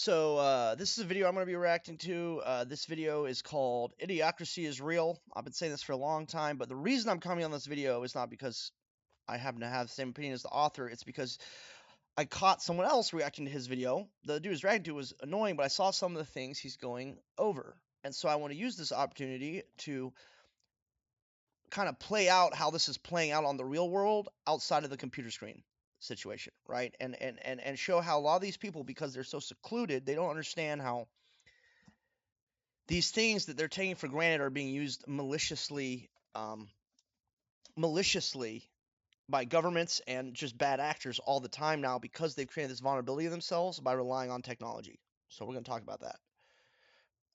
This is a video I'm going to be reacting to. This video is called Idiocracy is Real. I've been saying this for a long time, but the reason I'm coming on this video is not because I happen to have the same opinion as the author. It's because I caught someone else reacting to his video. The dude was reacting to was annoying, but I saw some of the things he's going over. And so I want to use this opportunity to kind of play out how this is playing out on the real world outside of the computer screen situation, right? And show how a lot of these people, because they're so secluded, they don't understand how these things that they're taking for granted are being used maliciously by governments and just bad actors all the time now because they've created this vulnerability of themselves by relying on technology. So we're going to talk about that.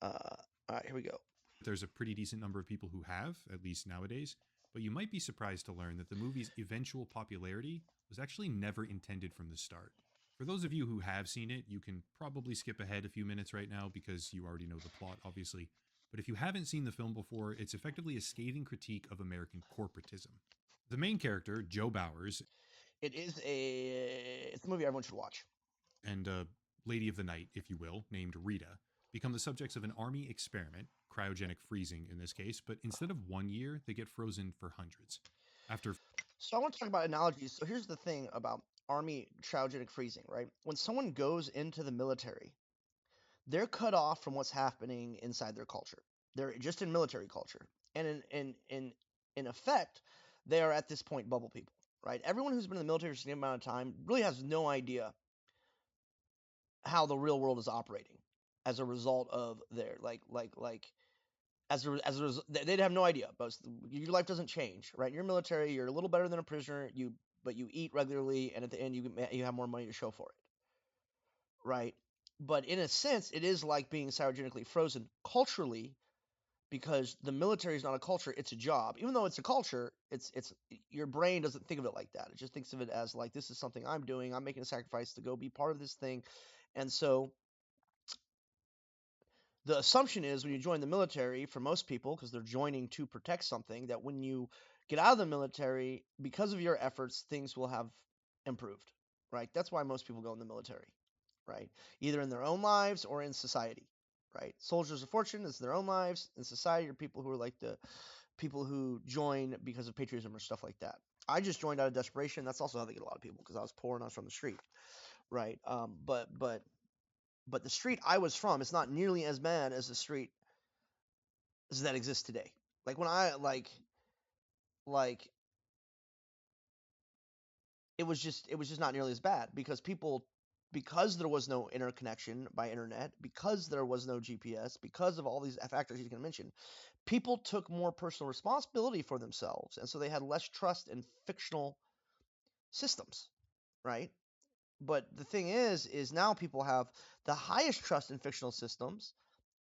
All right, here we go. There's a pretty decent number of people who have, at least nowadays, but you might be surprised to learn that the movie's eventual popularity was actually never intended from the start. For those of you who have seen it, you can probably skip ahead a few minutes right now because you already know the plot, obviously. But if you haven't seen the film before, it's effectively a scathing critique of American corporatism. The main character, Joe Bowers, It's a movie everyone should watch. And a lady of the night, if you will, named Rita, become the subjects of an army experiment, cryogenic freezing in this case, but instead of 1 year, they get frozen for hundreds. After So I want to talk about analogies. So here's the thing about army cryogenic freezing, right? When someone goes into the military, they're cut off from what's happening inside their culture. They're just in military culture, and in effect, they are at this point bubble people, right? Everyone who's been in the military for a significant amount of time really has no idea how the real world is operating as a result of their as a result, they'd have no idea. But your life doesn't change, right? You're military. You're a little better than a prisoner. But you eat regularly, and at the end, you have more money to show for it, right? But in a sense, it is like being cryogenically frozen culturally, because the military is not a culture; it's a job. Even though it's a culture, it's your brain doesn't think of it like that. It just thinks of it as like, this is something I'm doing. I'm making a sacrifice to go be part of this thing, and so the assumption is when you join the military, for most people, because they're joining to protect something, that when you get out of the military, because of your efforts, things will have improved, right? That's why most people go in the military, right? Either in their own lives or in society, right? Soldiers of fortune is their own lives. In society are people who are like the people who join because of patriotism or stuff like that. I just joined out of desperation. That's also how they get a lot of people, because I was poor and I was from the street, right? But the street I was from is not nearly as bad as the street that exists today. Like when I like it was just not nearly as bad, because because there was no interconnection by internet, because there was no GPS, because of all these factors he's going to mention, people took more personal responsibility for themselves, and so they had less trust in fictional systems, right? But the thing is now people have the highest trust in fictional systems,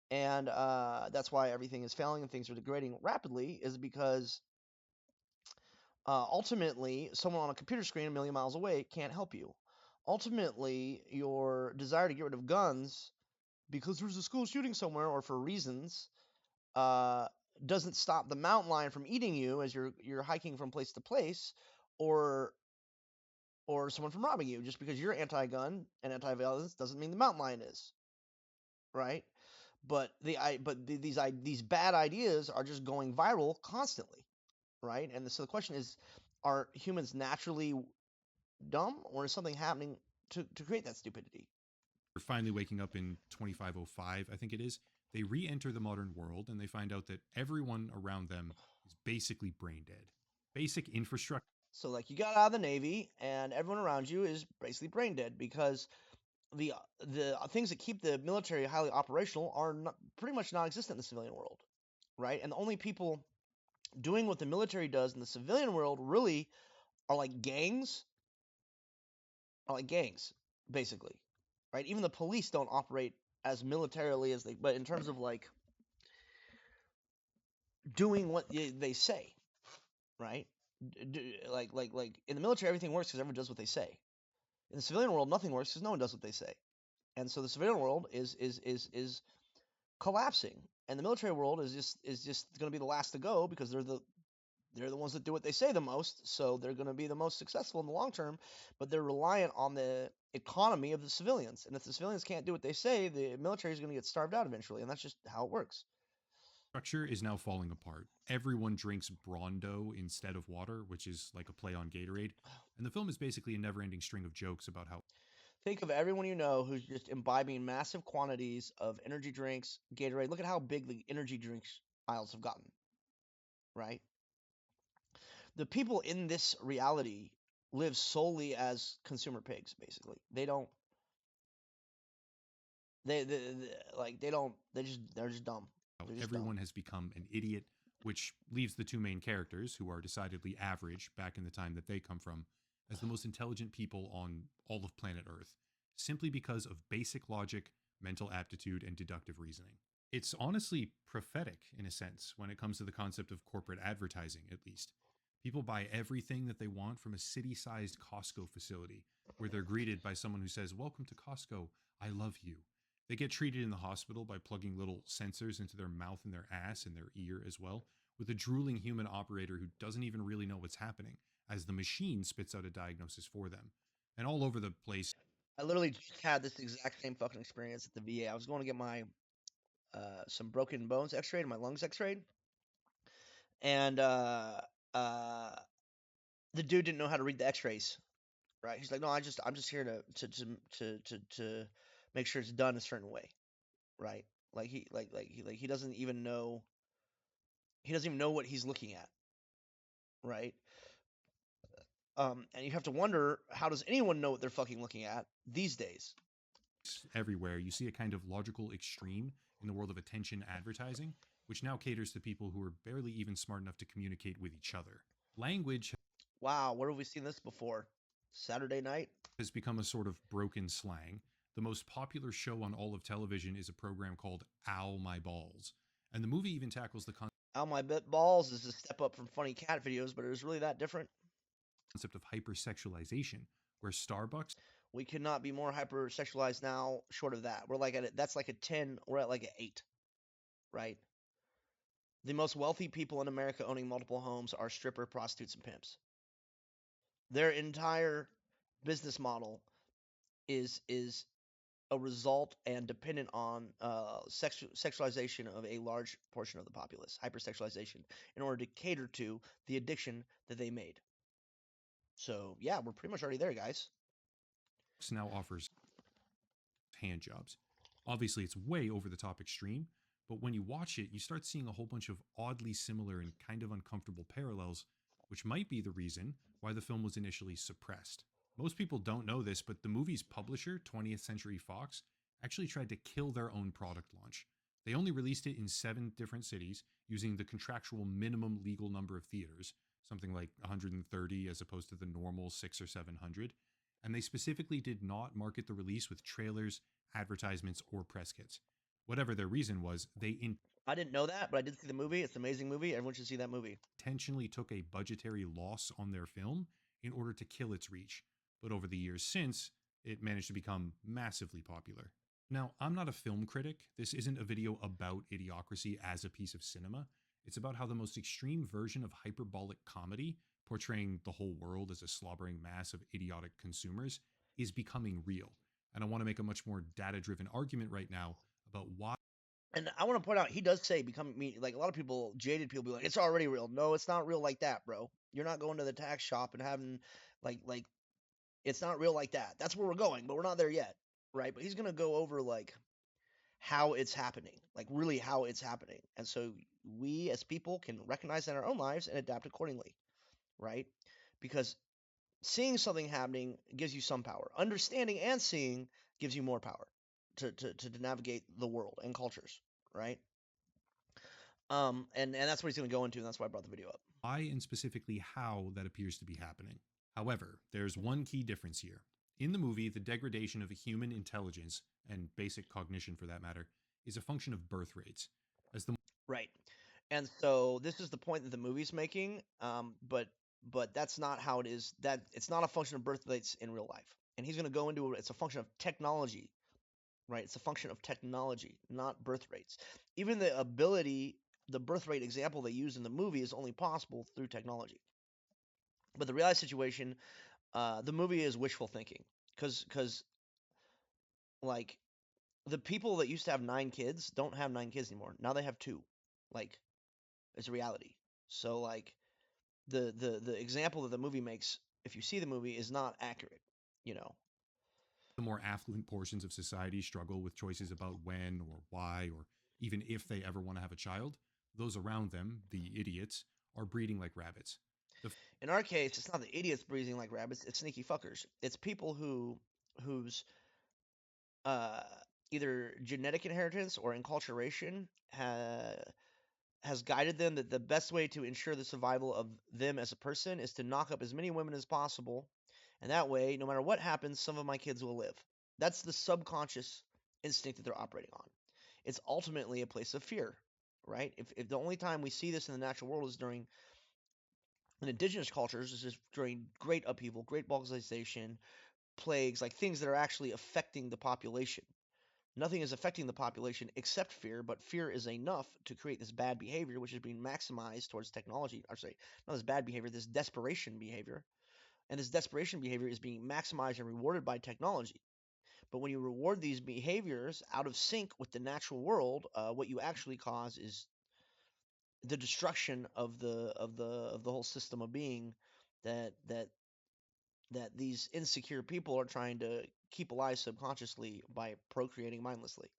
and that's why everything is failing and things are degrading rapidly, is because ultimately someone on a computer screen a million miles away can't help you. Ultimately, your desire to get rid of guns because there's a school shooting somewhere or for reasons uh, doesn't stop the mountain lion from eating you as you're hiking from place to place, or someone from robbing you. Just because you're anti-gun and anti-violence doesn't mean the mountain lion is, right? These bad ideas are just going viral constantly, right? And so the question is, are humans naturally dumb, or is something happening to create that stupidity? finally waking up in 2505, I think it is, they re enter the modern world and they find out that everyone around them is basically brain dead. Basic infrastructure. So like, you got out of the Navy and everyone around you is basically brain dead, because the things that keep the military highly operational are pretty much non-existent in the civilian world, right? And the only people doing what the military does in the civilian world really are like gangs, basically, right? Even the police don't operate as militarily as but in terms of like doing what they say, right? Like in the military, everything works because everyone does what they say. In the civilian world, nothing works because no one does what they say, and so the civilian world is collapsing, and the military world is just going to be the last to go, because they're the ones that do what they say the most, so they're going to be the most successful in the long term, but they're reliant on the economy of the civilians. And if the civilians can't do what they say, the military is going to get starved out eventually, and that's just how it works. Structure is now falling apart. Everyone drinks Brawndo instead of water, which is like a play on Gatorade. And the film is basically a never ending string of jokes about how Think of everyone you know who's just imbibing massive quantities of energy drinks, Gatorade. Look at how big the energy drinks aisles have gotten, right? The people in this reality live solely as consumer pigs, basically. They don't they don't they're just dumb. They're just dumb. everyone has become an idiot, which leaves the two main characters, who are decidedly average back in the time that they come from, as the most intelligent people on all of planet Earth, simply because of basic logic, mental aptitude, and deductive reasoning. It's honestly prophetic in a sense when it comes to the concept of corporate advertising, at least. People buy everything that they want from a city sized Costco facility where they're greeted by someone who says, "Welcome to Costco. I love you." They get treated in the hospital by plugging little sensors into their mouth and their ass and their ear as well, with a drooling human operator who doesn't even really know what's happening, as the machine spits out a diagnosis for them. And all over the place, I literally just had this exact same fucking experience at the VA. I was going to get my some broken bones x-rayed and my lungs x-rayed, and uh, the dude didn't know how to read the x-rays. Right? He's like, no, I'm just here to make sure it's done a certain way. Right? He doesn't even know what he's looking at. Right? And you have to wonder, how does anyone know what they're fucking looking at these days? everywhere, you see a kind of logical extreme in the world of attention advertising, which now caters to people who are barely even smart enough to communicate with each other. Language Wow, where have we seen this before? Saturday night? has become a sort of broken slang. The most popular show on all of television is a program called Ow My Balls. And the movie even tackles the Ow my bit balls is a step up from funny cat videos, but it was really that different. concept of hypersexualization, where Starbucks We could not be more hypersexualized now, short of that. We're like at that's like a 10, we're at like an 8, right? The most wealthy people in America owning multiple homes are stripper, prostitutes, and pimps. Their entire business model is a result and dependent on sexualization of a large portion of the populace, hypersexualization, in order to cater to the addiction that they made. So yeah, we're pretty much already there, guys. now offers hand jobs. Obviously, it's way over the top extreme, but when you watch it, you start seeing a whole bunch of oddly similar and kind of uncomfortable parallels, which might be the reason why the film was initially suppressed. Most people don't know this, but the movie's publisher, 20th Century Fox, actually tried to kill their own product launch. They only released it in 7 different cities using the contractual minimum legal number of theaters, something like 130 as opposed to the normal 6 or 700, and they specifically did not market the release with trailers, advertisements, or press kits. Whatever their reason was, they I didn't know that, but I did see the movie. It's an amazing movie. Everyone should see that movie. intentionally took a budgetary loss on their film in order to kill its reach. But over the years since, it managed to become massively popular. Now, I'm not a film critic. This isn't a video about Idiocracy as a piece of cinema. It's about how the most extreme version of hyperbolic comedy, portraying the whole world as a slobbering mass of idiotic consumers, is becoming real. And I want to make a much more data driven argument right now about why. And I want to point out, he does say become me. Like a lot of people, jaded people, be like, "It's already real." No, it's not real like that, bro. You're not going to the tax shop and having like it's not real like that. That's where we're going, but we're not there yet, right? But he's gonna go over like how it's happening, like really how it's happening, and so we as people can recognize that in our own lives and adapt accordingly, right? Because seeing something happening gives you some power. Understanding and seeing gives you more power to navigate the world and cultures, right? And that's what he's going to go into, and that's why I brought the video up. Why and specifically how that appears to be happening. However, there's one key difference here. In the movie, the degradation of a human intelligence, and basic cognition for that matter, is a function of birth rates. As the Right. And so this is the point that the movie's making, but that's not how it is. That it's not a function of birth rates in real life. And he's going to go into it. It's a function of technology, right? It's a function of technology, not birth rates. Even the birth rate example they use in the movie is only possible through technology. But the reality situation, the movie is wishful thinking Because like the people that used to have 9 kids don't have 9 kids anymore. Now they have two. Like it's a reality. So like the example that the movie makes, if you see the movie, is not accurate. You know, The more affluent portions of society struggle with choices about when or why or even if they ever want to have a child. Those around them, the idiots, are breeding like rabbits. The in our case, it's not the idiots breathing like rabbits. It's sneaky fuckers. It's people whose uh, either genetic inheritance or enculturation has guided them that the best way to ensure the survival of them as a person is to knock up as many women as possible. And that way, no matter what happens, some of my kids will live. That's the subconscious instinct that they're operating on. It's ultimately a place of fear, right? If the only time we see this in the natural world is during in indigenous cultures, is just during great upheaval, great balkanization, plagues, like things that are actually affecting the population. Nothing is affecting the population except fear, but fear is enough to create this bad behavior, which is being maximized towards technology. Or sorry, not this bad behavior, this desperation behavior. And this desperation behavior is being maximized and rewarded by technology. But when you reward these behaviors out of sync with the natural world, what you actually cause is the destruction of the whole system of being that these insecure people are trying to keep alive subconsciously by procreating mindlessly.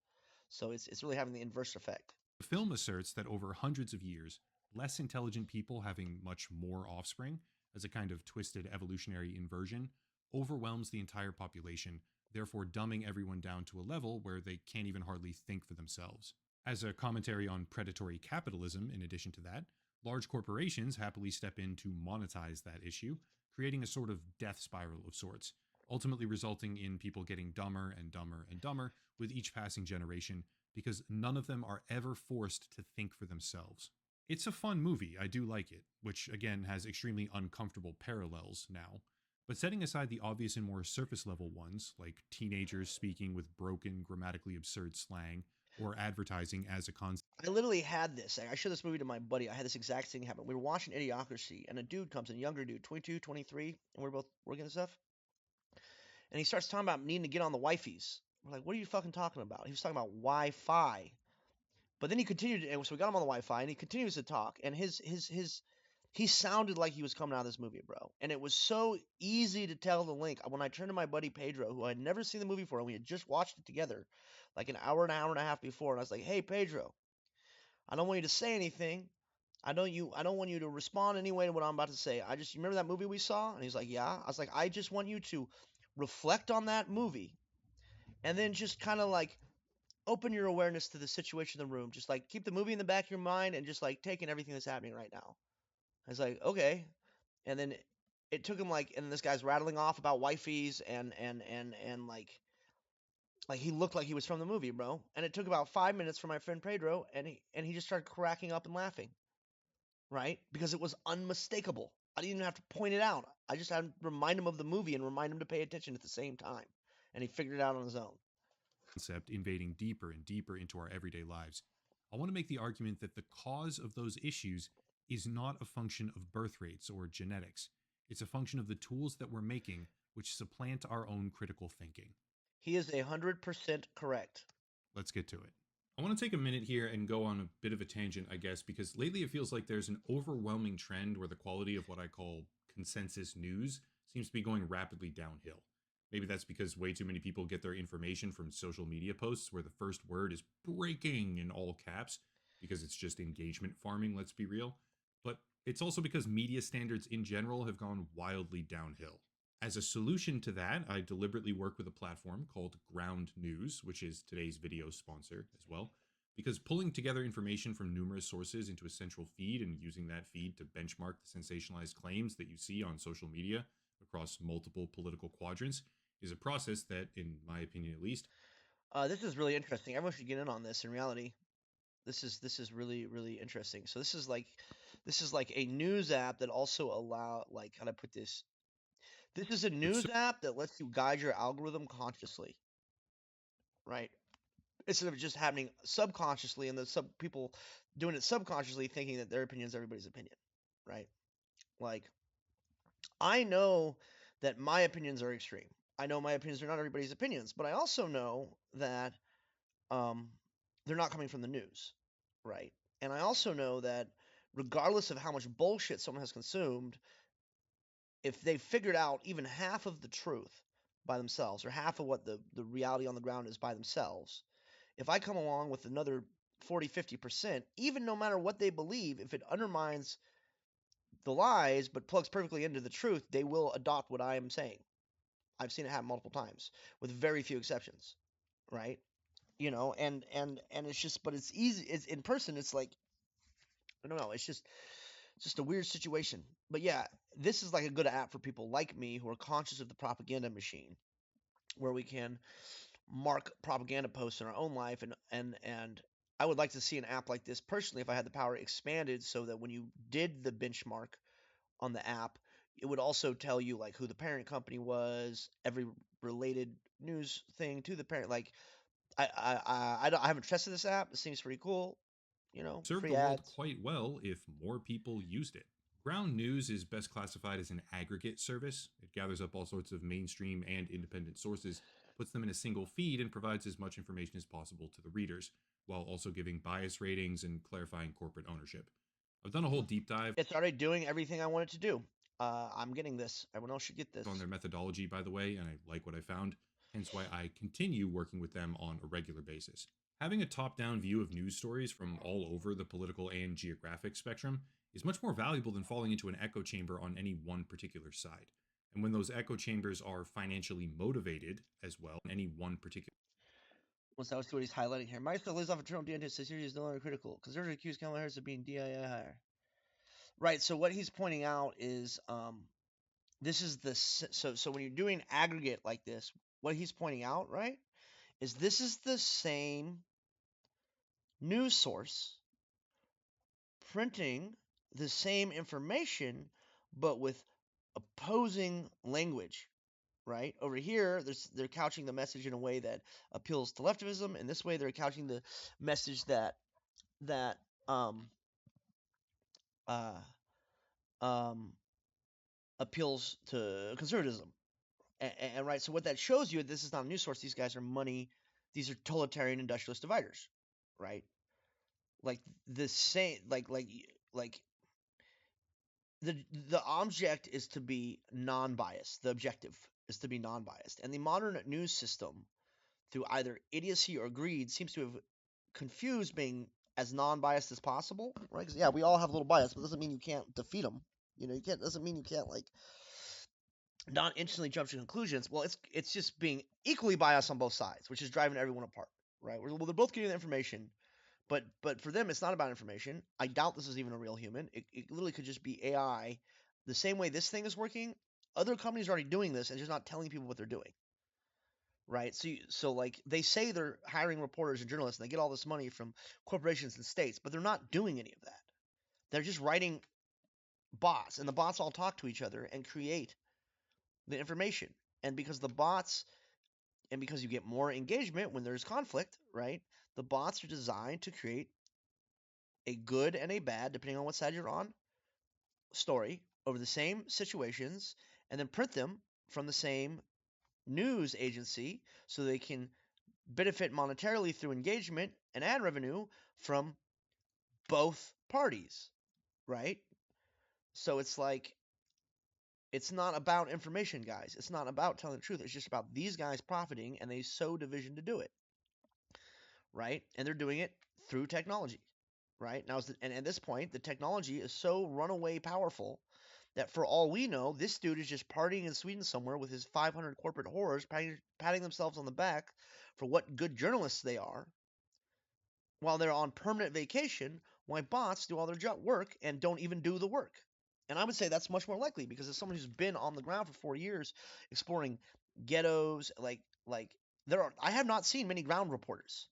So it's really having the inverse effect. film asserts that over hundreds of years, less intelligent people having much more offspring, as a kind of twisted evolutionary inversion, overwhelms the entire population, therefore dumbing everyone down to a level where they can't even hardly think for themselves. As a commentary on predatory capitalism, in addition to that, large corporations happily step in to monetize that issue, creating a sort of death spiral of sorts, ultimately resulting in people getting dumber and dumber and dumber with each passing generation because none of them are ever forced to think for themselves. It's a fun movie, I do like it, which again has extremely uncomfortable parallels now. But setting aside the obvious and more surface level ones, like teenagers speaking with broken, grammatically absurd slang, or advertising as a concept. I literally had this. I showed this movie to my buddy. I had this exact thing happen. We were watching Idiocracy, and a dude comes in, a younger dude, 22, 23, and we're both working and stuff. And he starts talking about needing to get on the Wi-Fi's. We're like, what are you fucking talking about? He was talking about Wi-Fi. But then he continued, and so we got him on the Wi-Fi, and he continues to talk, and he sounded like he was coming out of this movie, bro. And it was so easy to tell the link. When I turned to my buddy Pedro, who I had never seen the movie before, and we had just watched it together, like an hour and a half before, and I was like, "Hey, Pedro, I don't want you to say anything. I don't want you to respond anyway to what I'm about to say. You remember that movie we saw?" And he's like, "Yeah." I was like, "I just want you to reflect on that movie, and then just kind of like open your awareness to the situation in the room. Just like keep the movie in the back of your mind and just like taking everything that's happening right now." I was like, "Okay." And then it took him like, and this guy's rattling off about wifeys and like he looked like he was from the movie, bro. And it took about 5 minutes for my friend Pedro, and he just started cracking up and laughing, right? Because it was unmistakable. I didn't even have to point it out. I just had to remind him of the movie and remind him to pay attention at the same time, and he figured it out on his own. Concept invading deeper and deeper into our everyday lives. I want to make the argument that the cause of those issues is not a function of birth rates or genetics. It's a function of the tools that we're making, which supplant our own critical thinking. He is 100% correct. Let's get to it. I want to take a minute here and go on a bit of a tangent, I guess, because lately it feels like there's an overwhelming trend where the quality of what I call consensus news seems to be going rapidly downhill. Maybe that's because way too many people get their information from social media posts where the first word is breaking in all caps because it's just engagement farming, let's be real. But it's also because media standards in general have gone wildly downhill. As a solution to that, I deliberately work with a platform called Ground News, which is today's video sponsor as well, because pulling together information from numerous sources into a central feed and using that feed to benchmark the sensationalized claims that you see on social media across multiple political quadrants is a process that, in my opinion at least, This is really interesting. Everyone should get in on this. In reality, this is really interesting. So this is like a news app that also allow like how to put this. This is a it's news app that lets you guide your algorithm consciously, right? Instead of just happening subconsciously and the sub people doing it subconsciously thinking that their opinion is everybody's opinion, right? Like I know that my opinions are extreme. I know my opinions are not everybody's opinions, but I also know that um, they're not coming from the news, right? And I also know that regardless of how much bullshit someone has consumed, if they figured out even half of the truth by themselves or half of what the reality on the ground is by themselves, if I come along with another 40, 50%, even no matter what they believe, if it undermines the lies but plugs perfectly into the truth, they will adopt what I am saying. I've seen it happen multiple times with very few exceptions, right? And it's just, but it's easy. It's in person. It's like, I don't know. It's just a weird situation. But yeah, this is like a good app for people like me who are conscious of the propaganda machine, where we can mark propaganda posts in our own life, and I would like to see an app like this personally, if I had the power, expanded so that when you did the benchmark on the app, it would also tell you like who the parent company was, every related news thing to the parent. Like I haven't tested this app. It seems pretty cool. Serve the Free world ads. quite well if more people used it. Ground News is best classified as an aggregate service. It gathers up all sorts of mainstream and independent sources, puts them in a single feed, and provides as much information as possible to the readers, while also giving bias ratings and clarifying corporate ownership. I've done a whole deep dive It's already doing everything I want it to do. I'm getting this. Everyone else should get on this. their methodology, by the way, and I like what I found, hence why I continue working with them on a regular basis. Having a top down view of news stories from all over the political and geographic spectrum is much more valuable than falling into an echo chamber on any one particular side. And when those echo chambers are financially motivated as well, any one particular What's that? What he's highlighting here. Microsoft lays off a Trump DNT says is no longer critical. Conservative accused Kamala Harris of being DIA higher. Right. So what he's pointing out is this is the so when you're doing aggregate like this, what he's pointing out, right, is this is the same news source printing the same information, but with opposing language. Right over here, they're couching the message in a way that appeals to leftivism, and this way they're couching the message that uh, um, appeals to conservatism. And right, so what that shows you, this is not a news source. These guys are money. These are totalitarian industrialist dividers, right? Like the same, like the the object is to be non-biased. The objective is to be non-biased, and the modern news system, through either idiocy or greed, seems to have confused being as non-biased as possible, right? Because yeah, we all have a little bias, but it doesn't mean you can't defeat them. You can't. Doesn't mean you can't like not instantly jump to conclusions. Well, it's just being equally biased on both sides, which is driving everyone apart, right? Well, they're both getting the information, but for them, it's not about information. I doubt this is even a real human. It literally could just be AI. The same way this thing is working, other companies are already doing this and just not telling people what they're doing, right? So like they say they're hiring reporters and journalists, and they get all this money from corporations and states, but they're not doing any of that. They're just writing bots, and the bots all talk to each other and create the information. And because the bots, and because you get more engagement when there's conflict, right? The bots are designed to create a good and a bad, depending on what side you're on, story over the same situations, and then print them from the same news agency so they can benefit monetarily through engagement and ad revenue from both parties, right? So it's like, it's not about information, guys. It's not about telling the truth. It's just about these guys profiting, and they sow division to do it, right? And they're doing it through technology, right? Now, and at this point, the technology is so runaway powerful that for all we know, this dude is just partying in Sweden somewhere with his 500 corporate whores, patting themselves on the back for what good journalists they are, while they're on permanent vacation, while bots do all their work and don't even do the work. And I would say that's much more likely, because as someone who's been on the ground for 4 years exploring ghettos, I have not seen many ground reporters,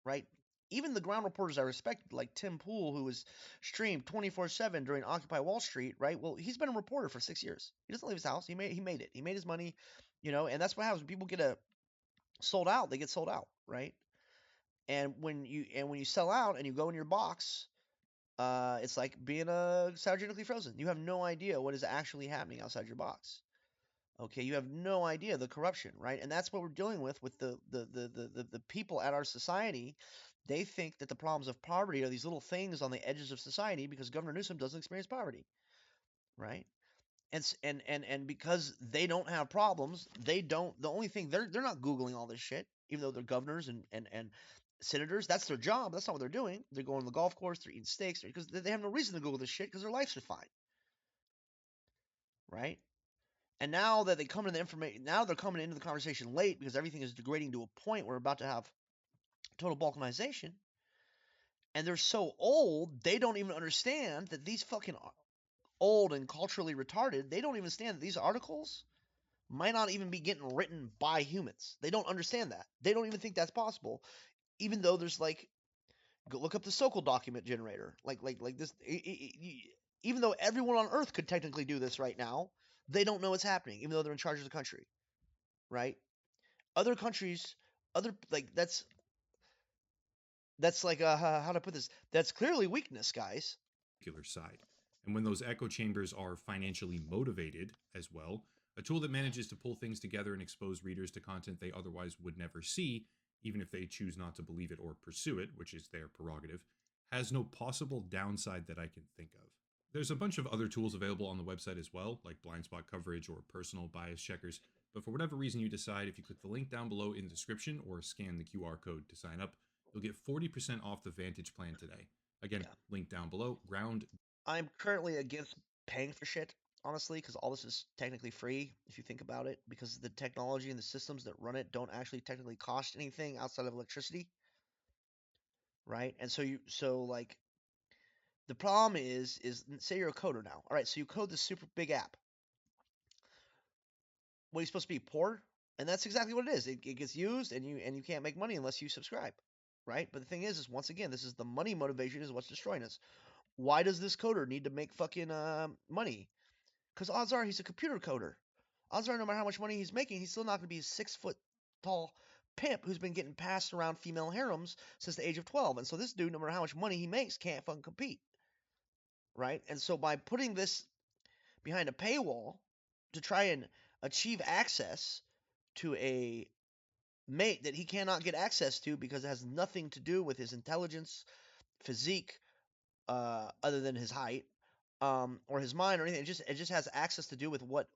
right? Even the ground reporters I respected, like Tim Pool, who was streamed 24/7 during Occupy Wall Street, right? Well, he's been a reporter for 6 years. He doesn't leave his house. He made it. He made his money, and that's what happens when people get sold out. They get sold out, right? And when you sell out and you go in your box, it's like being cryogenically frozen. You have no idea what is actually happening outside your box. Okay, you have no idea the corruption, right? And that's what we're dealing with the people at our society. They think that the problems of poverty are these little things on the edges of society because Governor Newsom doesn't experience poverty, right? And because they don't have problems, they don't. The only thing they're not googling all this shit, even though they're governors and senators. That's their job. That's not what they're doing. They're going to the golf course. They're eating steaks because they have no reason to Google this shit because their lives are fine, right? And now that they come into the information, now they're coming into the conversation late because everything is degrading to a point where we're about to have total balkanization. And they're so old, they don't even understand that these fucking old and culturally retarded, they don't even understand that these articles might not even be getting written by humans. They don't understand that. They don't even think that's possible, even though there's like, go look up the Sokal document generator. Like this, even though everyone on Earth could technically do this right now, they don't know what's happening, even though they're in charge of the country, right? Other countries, other like that's like how to put this. That's clearly weakness, guys. particular side. And when those echo chambers are financially motivated as well, a tool that manages to pull things together and expose readers to content they otherwise would never see, even if they choose not to believe it or pursue it, which is their prerogative, has no possible downside that I can think of. There's a bunch of other tools available on the website as well, like blind spot coverage or personal bias checkers. But for whatever reason you decide, if you click the link down below in the description or scan the QR code to sign up, you'll get 40% off the Vantage plan today. Again, Yeah. link down below. Ground. I'm currently against paying for shit, honestly, because all this is technically free if you think about it, because the technology and the systems that run it don't actually technically cost anything outside of electricity, right? And so like the problem is say you're a coder now. All right, so you code this super big app. What are you supposed to be, poor? And that's exactly what it is. It gets used, and you can't make money unless you subscribe, right? But the thing is once again, this is the money motivation is what's destroying us. Why does this coder need to make fucking money? Because odds are he's a computer coder. Odds are no matter how much money he's making, he's still not going to be a 6 foot tall pimp who's been getting passed around female harems since the age of 12. And so this dude, no matter how much money he makes, can't fucking compete, right? And so by putting this behind a paywall to try and achieve access to a mate that he cannot get access to because it has nothing to do with his intelligence, physique, other than his height, or his mind or anything. It just has access to do with what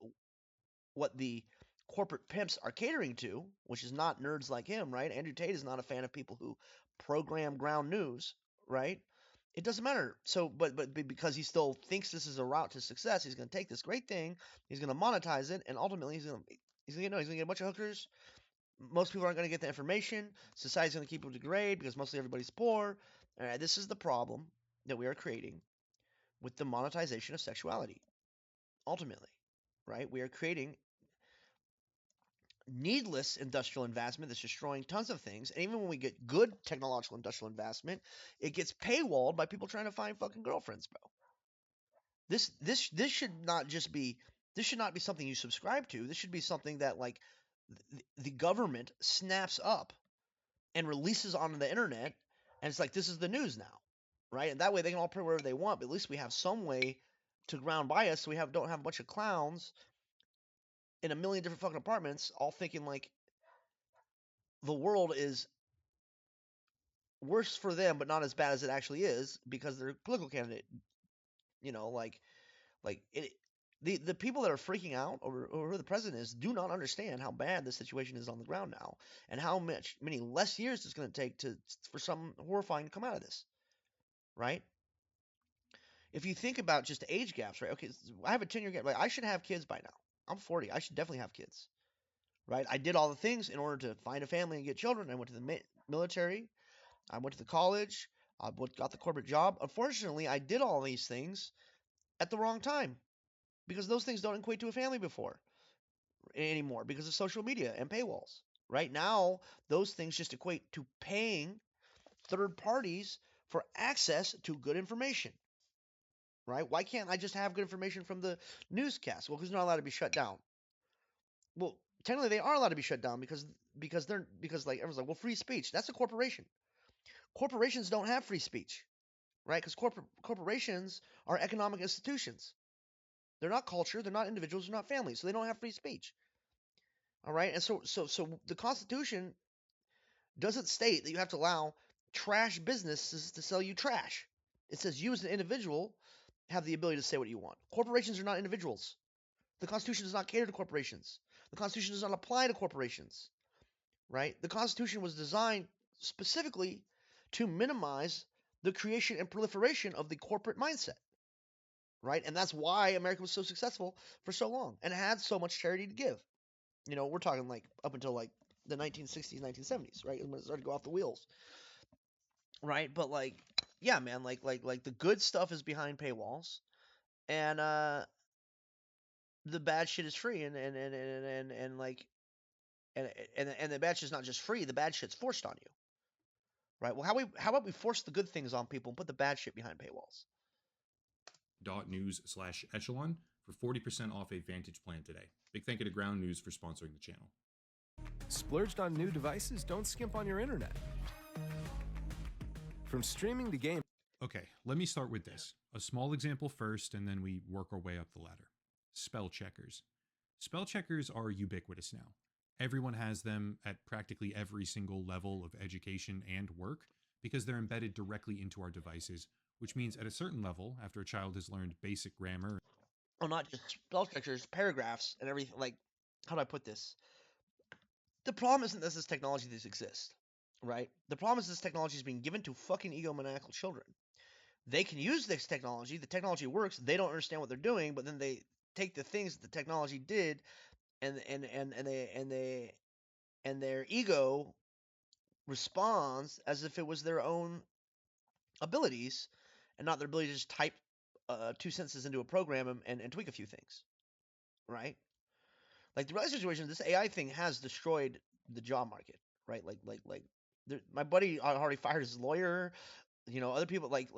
the corporate pimps are catering to, which is not nerds like him, right? Andrew Tate is not a fan of people who program ground news, right? It doesn't matter. So, but because he still thinks this is a route to success, he's going to take this great thing, he's going to monetize it, and ultimately he's going to get a bunch of hookers. Most people aren't going to get the information. Society's going to keep it degrade because mostly everybody's poor. All right, this is the problem that we are creating with the monetization of sexuality. Ultimately, right? We are creating needless industrial investment that's destroying tons of things. And even when we get good technological industrial investment, it gets paywalled by people trying to find fucking girlfriends, bro. This should not just be this should not be something you subscribe to. This should be something that like the government snaps up and releases onto the internet, and it's like this is the news now, right? And that way they can all print wherever they want. But at least we have some way to ground bias, so we don't have a bunch of clowns in a million different fucking apartments all thinking like the world is worse for them, but not as bad as it actually is because they're a political candidate. You know, like it. The people that are freaking out over who the president is do not understand how bad the situation is on the ground now, and how many less years it's going to take for some horrifying to come out of this, right? If you think about just age gaps, right? Okay, I have a 10-year gap. Like I should have kids by now. I'm 40. I should definitely have kids, right? I did all the things in order to find a family and get children. I went to the military. I went to the college. I got the corporate job. Unfortunately, I did all these things at the wrong time because those things don't equate to a family anymore because of social media and paywalls. Right now, those things just equate to paying third parties for access to good information. Right? Why can't I just have good information from the newscast? Well, because they're not allowed to be shut down. Well, technically they are allowed to be shut down because like everyone's like, well, free speech. That's a corporation. Corporations don't have free speech, right? Because corporations are economic institutions. They're not culture. They're not individuals. They're not families. So they don't have free speech. All right. And so the Constitution doesn't state that you have to allow trash businesses to sell you trash. It says you as an individual have the ability to say what you want. Corporations are not individuals. The Constitution does not cater to corporations. The Constitution does not apply to corporations, right? The Constitution was designed specifically to minimize the creation and proliferation of the corporate mindset, right? And that's why America was so successful for so long and had so much charity to give. We're talking like up until like the 1960s, 1970s, right? When it started to go off the wheels, right? But like, yeah, man, like the good stuff is behind paywalls, and the bad shit is free, and like, and the bad shit's not just free, the bad shit's forced on you, right? Well, how about we force the good things on people and put the bad shit behind paywalls? .news/echelon for 40% off a Vantage plan today. Big thank you to Ground News for sponsoring the channel. Splurged on new devices? Don't skimp on your internet. From streaming to game. Okay, let me start with this. A small example first, and then we work our way up the ladder. Spell checkers. Spell checkers are ubiquitous now. Everyone has them at practically every single level of education and work because they're embedded directly into our devices, which means at a certain level, after a child has learned basic grammar. Oh, not just spell checkers, paragraphs and everything. Like, how do I put this? The problem isn't that this technology that exists, right? The problem is this technology is being given to fucking egomaniacal children. They can use this technology. The technology works. They don't understand what they're doing, but then they take the things that the technology did, and their ego responds as if it was their own abilities and not their ability to just type 2 sentences into a program and tweak a few things, right? Like the real situation, this AI thing has destroyed the job market, right? My buddy already fired his lawyer. Other people like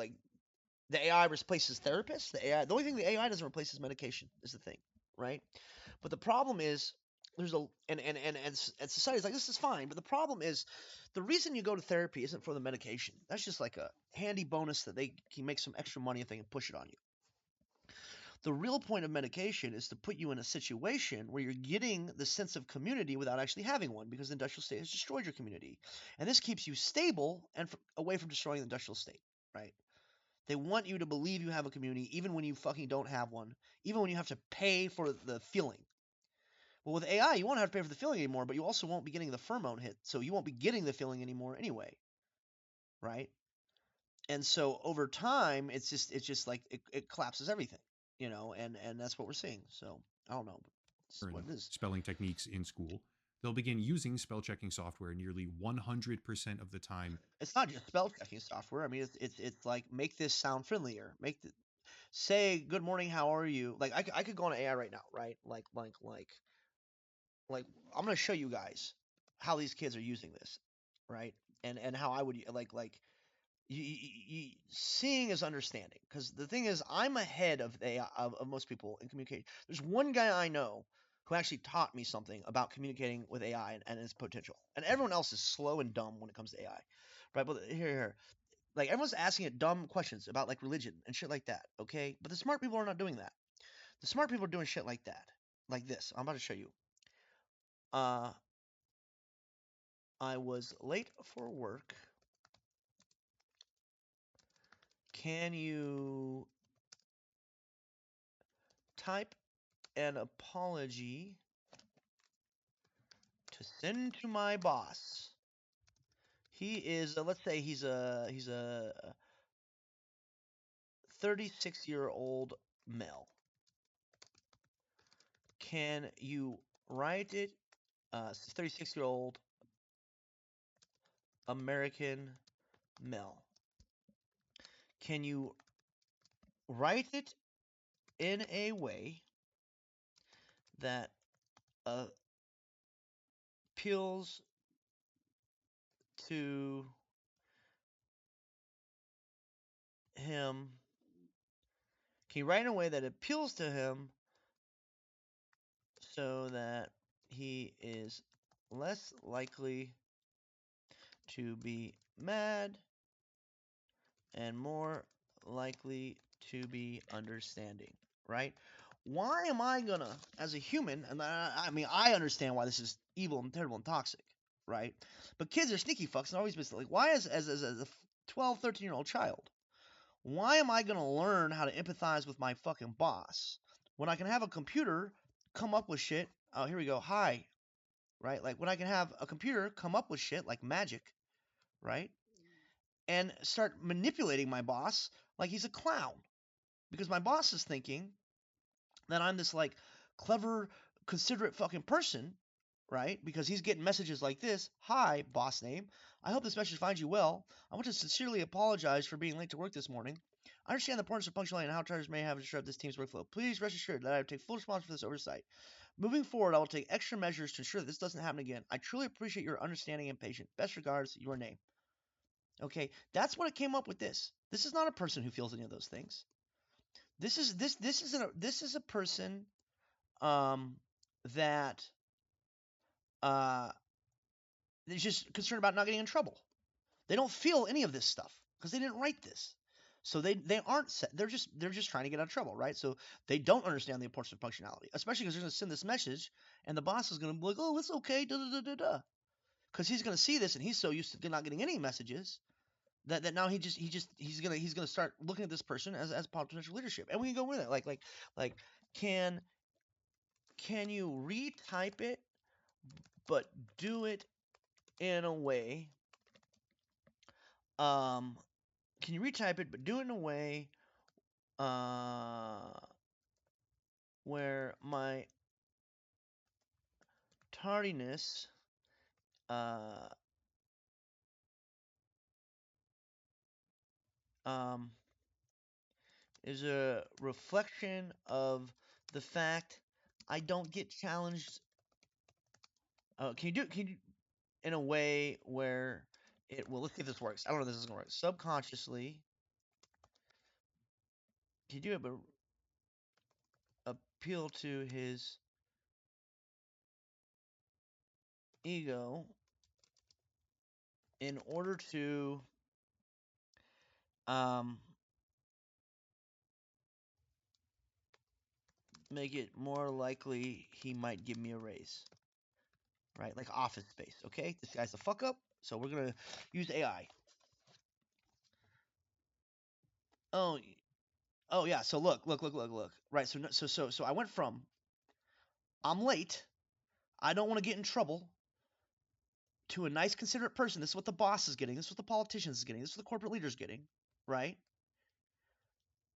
the AI replaces therapists. The only thing the AI doesn't replace is medication. Is the thing, right? But the problem is there's a and society's like, this is fine, but the problem is the reason you go to therapy isn't for the medication. That's just like a handy bonus that they can make some extra money if they can push it on you. The real point of medication is to put you in a situation where you're getting the sense of community without actually having one, because the industrial state has destroyed your community. And this keeps you stable and away from destroying the industrial state, right? They want you to believe you have a community even when you fucking don't have one, even when you have to pay for the feeling. Well, with AI, you won't have to pay for the feeling anymore, but you also won't be getting the pheromone hit, so you won't be getting the feeling anymore anyway, right? And so over time, it's just like it collapses everything, and that's what we're seeing. So I don't know, it's what it is. Spelling techniques in school. They'll begin using spell checking software nearly 100% of the time. It's not just spell checking software. I mean, it's like, make this sound friendlier. Say good morning, how are you? Like I could go on AI right now, right? Like I'm gonna show you guys how these kids are using this, right? And how I would seeing is understanding, because the thing is, I'm ahead of AI, of most people in communication. There's one guy I know who actually taught me something about communicating with AI and its potential, and everyone else is slow and dumb when it comes to AI, right? But here, like everyone's asking it dumb questions about like religion and shit like that, okay? But the smart people are not doing that. The smart people are doing shit like that, like this. I'm about to show you. I was late for work. Can you type an apology to send to my boss? He is, let's say he's a 36-year-old male. Can you write it? 36-year-old American male. Can you write it in a way that appeals to him? Can you write in a way that appeals to him so that he is less likely to be mad and more likely to be understanding, right? why am I gonna, as a human, and I mean, I understand why this is evil and terrible and toxic, right? But kids are sneaky fucks and always been like, why as a 12, 13-year-old child, why am I gonna learn how to empathize with my fucking boss when I can have a computer come up with shit? Oh, here we go. Hi, right? Like when I can have a computer come up with shit like magic, right? And start manipulating my boss like he's a clown because my boss is thinking that I'm this like clever, considerate fucking person, right? Because he's getting messages like this. Hi, boss name. I hope this message finds you well. I want to sincerely apologize for being late to work this morning. I understand the importance of punctuality and how charters may have disrupted this team's workflow. Please rest assured that I will take full responsibility for this oversight. Moving forward, I will take extra measures to ensure that this doesn't happen again. I truly appreciate your understanding and patience. Best regards, your name. Okay, that's what it came up with this. This is not a person who feels any of those things. This is a person that is just concerned about not getting in trouble. They don't feel any of this stuff because they didn't write this. So they aren't set. They're just trying to get out of trouble, right? So they don't understand the importance of functionality, especially because they're going to send this message, and the boss is going to be like, "Oh, it's okay," da da da da da, because he's going to see this, and he's so used to not getting any messages that now he's gonna start looking at this person as potential leadership, and we can go with it. Like can you retype it, but do it in a way? Can you retype it, but do it in a way where my tardiness is a reflection of the fact I don't get challenged. Can you in a way where it will, let's see if this works. I don't know if this is gonna work. Subconsciously, can you do it, but appeal to his ego in order to make it more likely he might give me a raise, right? Like Office Space. Okay, this guy's a fuck up, so we're gonna use AI. Oh yeah. So look. Right. So I went from I'm late, I don't want to get in trouble, to a nice, considerate person. This is what the boss is getting. This is what the politicians is getting. This is what the corporate leaders getting, right?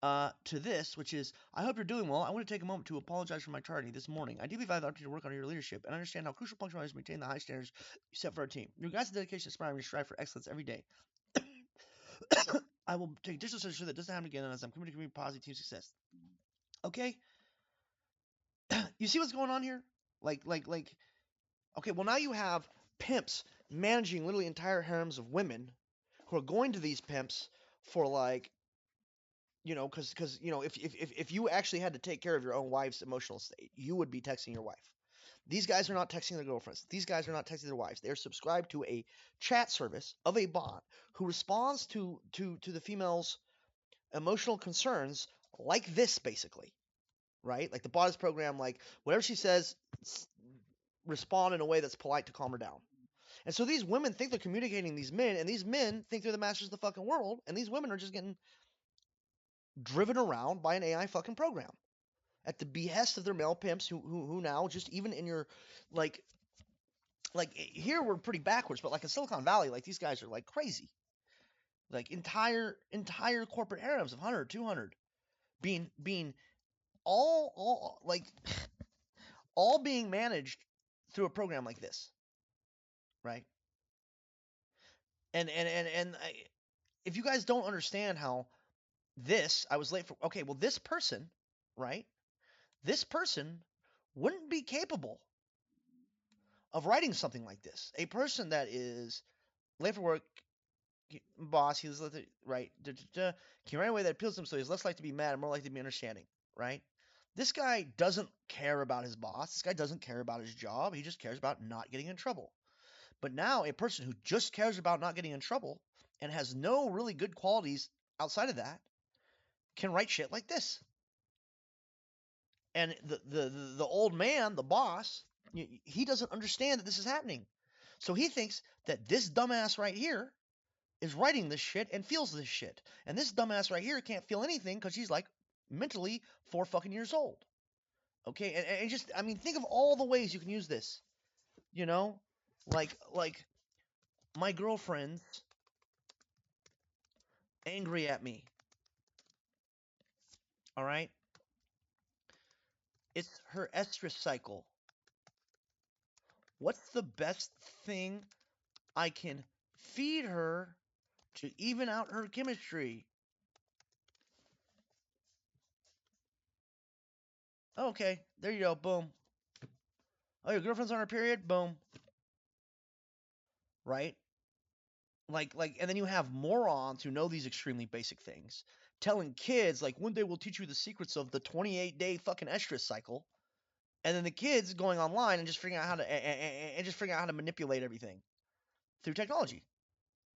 To this, which is, I hope you're doing well. I want to take a moment to apologize for my tardiness this morning. I deeply value the opportunity to work on your leadership and understand how crucial punctuality is to maintain the high standards you set for our team. Your guys' dedication is inspiring me to strive for excellence every day. I will take additional steps to ensure that doesn't happen again, as I'm committed to giving positive team success. Okay? You see what's going on here? Okay, well, now you have pimps managing literally entire harems of women who are going to these pimps for like, because if you actually had to take care of your own wife's emotional state, you would be texting your wife. These guys are not texting their girlfriends. These guys are not texting their wives. They are subscribed to a chat service of a bot who responds to the female's emotional concerns like this, basically, right? Like the bot is programmed like whatever she says, respond in a way that's polite to calm her down. And so these women think they're communicating these men, and these men think they're the masters of the fucking world, and these women are just getting driven around by an AI fucking program at the behest of their male pimps who now just even in your like here we're pretty backwards, but like in Silicon Valley, like these guys are like crazy. Like entire corporate harems of 100, 200 being all like all being managed through a program like this, right? And if you guys don't understand how this, I was late for, okay, well, this person, right? This person wouldn't be capable of writing something like this. A person that is late for work, boss, he's right, can you write a way that appeals to him so he's less likely to be mad and more likely to be understanding, right? This guy doesn't care about his boss. This guy doesn't care about his job. He just cares about not getting in trouble. But now a person who just cares about not getting in trouble and has no really good qualities outside of that can write shit like this. And the old man, the boss, he doesn't understand that this is happening. So he thinks that this dumbass right here is writing this shit and feels this shit. And this dumbass right here can't feel anything because she's like mentally 4 fucking years old. Okay, and just, I mean, think of all the ways you can use this. You know, like my girlfriend's angry at me. All right, it's her estrus cycle. What's the best thing I can feed her to even out her chemistry? Okay, there you go. Boom. Oh, your girlfriend's on her period? Boom. Right? Like, and then you have morons who know these extremely basic things telling kids, like, one day we'll teach you the secrets of the 28-day fucking estrus cycle. And then the kids going online and just figuring out how to manipulate everything through technology,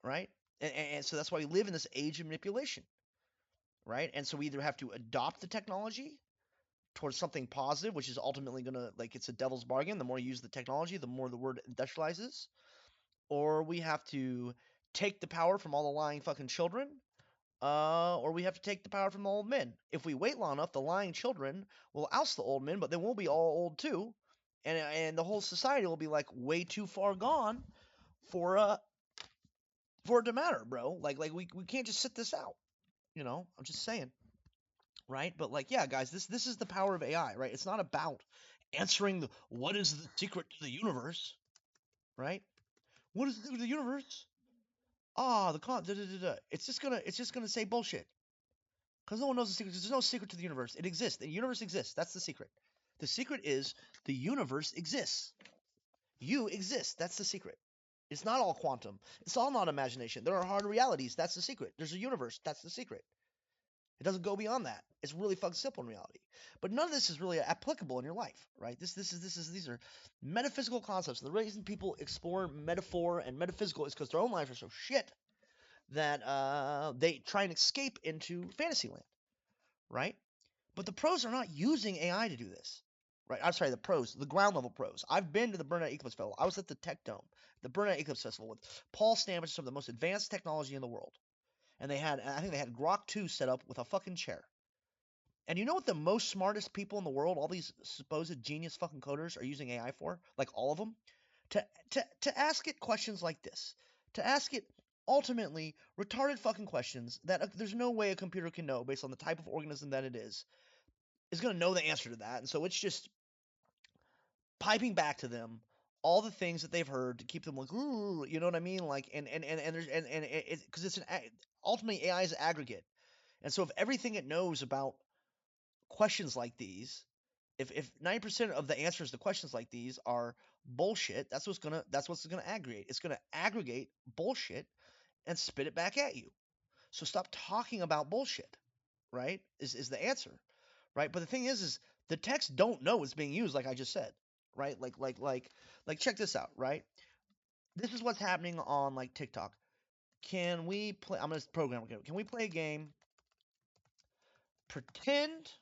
right? And so that's why we live in this age of manipulation, right? And so we either have to adopt the technology towards something positive, which is ultimately gonna, like, it's a devil's bargain. The more you use the technology, the more the word industrializes, or we have to take the power from all the lying fucking children, or we have to take the power from the old men. If we wait long enough, the lying children will oust the old men, but then we'll be all old too, and the whole society will be like way too far gone for it to matter, bro. Like we can't just sit this out. I'm just saying, right? But like, yeah, guys, this is the power of AI, right? It's not about answering what is the secret to the universe, right? What is the secret to the universe? The con. Da, da, da, da. It's just gonna say bullshit. Because no one knows the secret. There's no secret to the universe. It exists. The universe exists. That's the secret. The secret is the universe exists. You exist. That's the secret. It's not all quantum. It's all not imagination. There are hard realities. That's the secret. There's a universe. That's the secret. It doesn't go beyond that. It's really fucking simple in reality. But none of this is really applicable in your life, right? These are metaphysical concepts. The reason people explore metaphor and metaphysical is because their own lives are so shit that they try and escape into Fantasyland, right? But the pros are not using AI to do this, right? I'm sorry, the pros, the ground level pros. I've been to the Burnout Eclipse Festival. I was at the Tech Dome, the Burnout Eclipse Festival with Paul Stamets, some of the most advanced technology in the world. And I think they had Grok 2 set up with a fucking chair. And you know what the most smartest people in the world, all these supposed genius fucking coders, are using AI for? Like all of them? To ask it questions like this. To ask it ultimately retarded fucking questions that there's no way a computer can know based on the type of organism that it is going to know the answer to that. And so it's just piping back to them all the things that they've heard to keep them like, ooh, you know what I mean? Like, and there's, and it, because ultimately AI is an aggregate. And so if everything it knows about questions like these, if 90% of the answers to questions like these are bullshit, that's what's gonna aggregate. It's gonna aggregate bullshit and spit it back at you. So stop talking about bullshit, right? Is the answer, right? But the thing is the text don't know it's being used, like I just said, right? Like check this out, right? This is what's happening on like TikTok. Can we play? I'm gonna program. Can we play a game? Pretend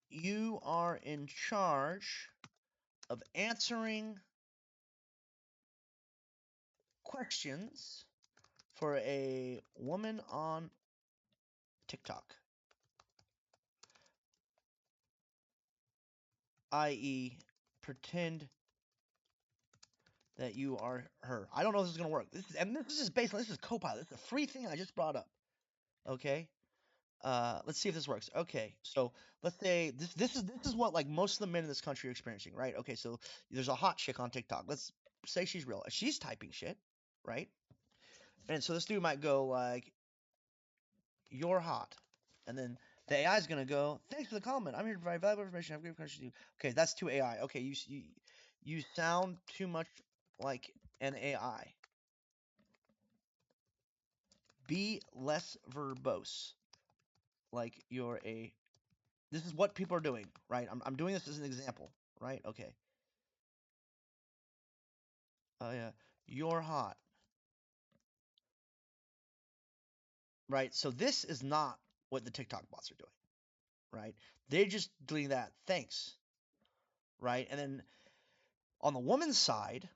you are in charge of answering questions for a woman on TikTok, i.e., pretend that you are her. I don't know if this is gonna work. This is Copilot. This is a free thing I just brought up. Okay. Let's see if this works. Okay, so let's say this is what like most of the men in this country are experiencing, right? Okay, so there's a hot chick on TikTok. Let's say she's real. She's typing shit, right? And so this dude might go like, "You're hot," and then the AI is gonna go, "Thanks for the comment. I'm here to provide valuable information. I have great questions to you." Okay, that's too AI. Okay, you sound too much like an AI. Be less verbose. Like you're a. This is what people are doing, right? I'm doing this as an example, right? Okay. Oh yeah, you're hot, right? So this is not what the TikTok bots are doing. right? They're just doing that. Thanks, right? And then on the woman's side,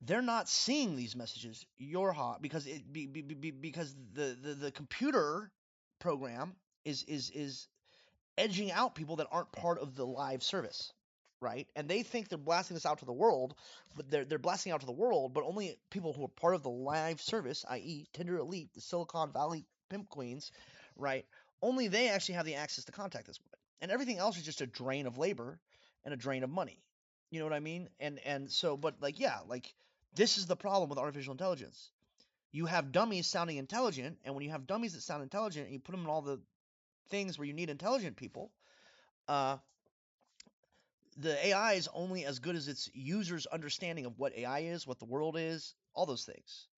they're not seeing these messages. You're hot because because the computer program is edging out people that aren't part of the live service, right? And they think they're blasting this out to the world, but they're blasting out to the world, but only people who are part of the live service, i.e., Tinder Elite, the Silicon Valley pimp queens, right? Only they actually have the access to contact this woman, and everything else is just a drain of labor and a drain of money. You know what I mean? And so, but like, yeah, like this is the problem with artificial intelligence. You have dummies sounding intelligent, and when you have dummies that sound intelligent, and you put them in all the things where you need intelligent people, uh, the AI is only as good as its users' understanding of what AI is, what the world is, all those things.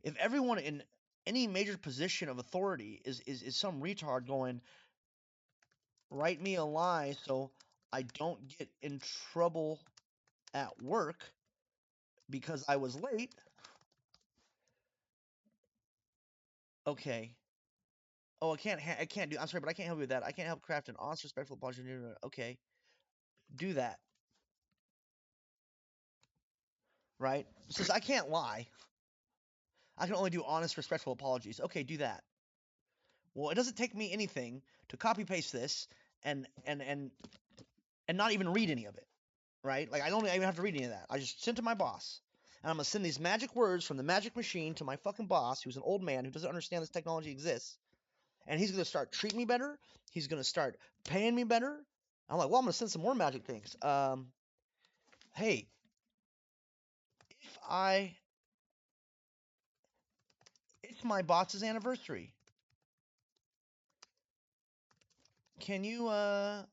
If everyone in any major position of authority is some retard going, write me a lie so I don't get in trouble at work because I was late. Okay. Oh, I can't do. I'm sorry, but I can't help you with that. I can't help craft an honest, respectful apology. Okay, do that. Right? Since I can't lie, I can only do honest, respectful apologies. Okay, do that. Well, it doesn't take me anything to copy paste this and and and and not even read any of it, right? Like I don't even have to read any of that. I just send to my boss, and I'm gonna send these magic words from the magic machine to my fucking boss, who's an old man who doesn't understand this technology exists, and he's gonna start treating me better. He's gonna start paying me better. I'm like, well, I'm gonna send some more magic things. Hey, if I, it's my boss's anniversary. Can you uh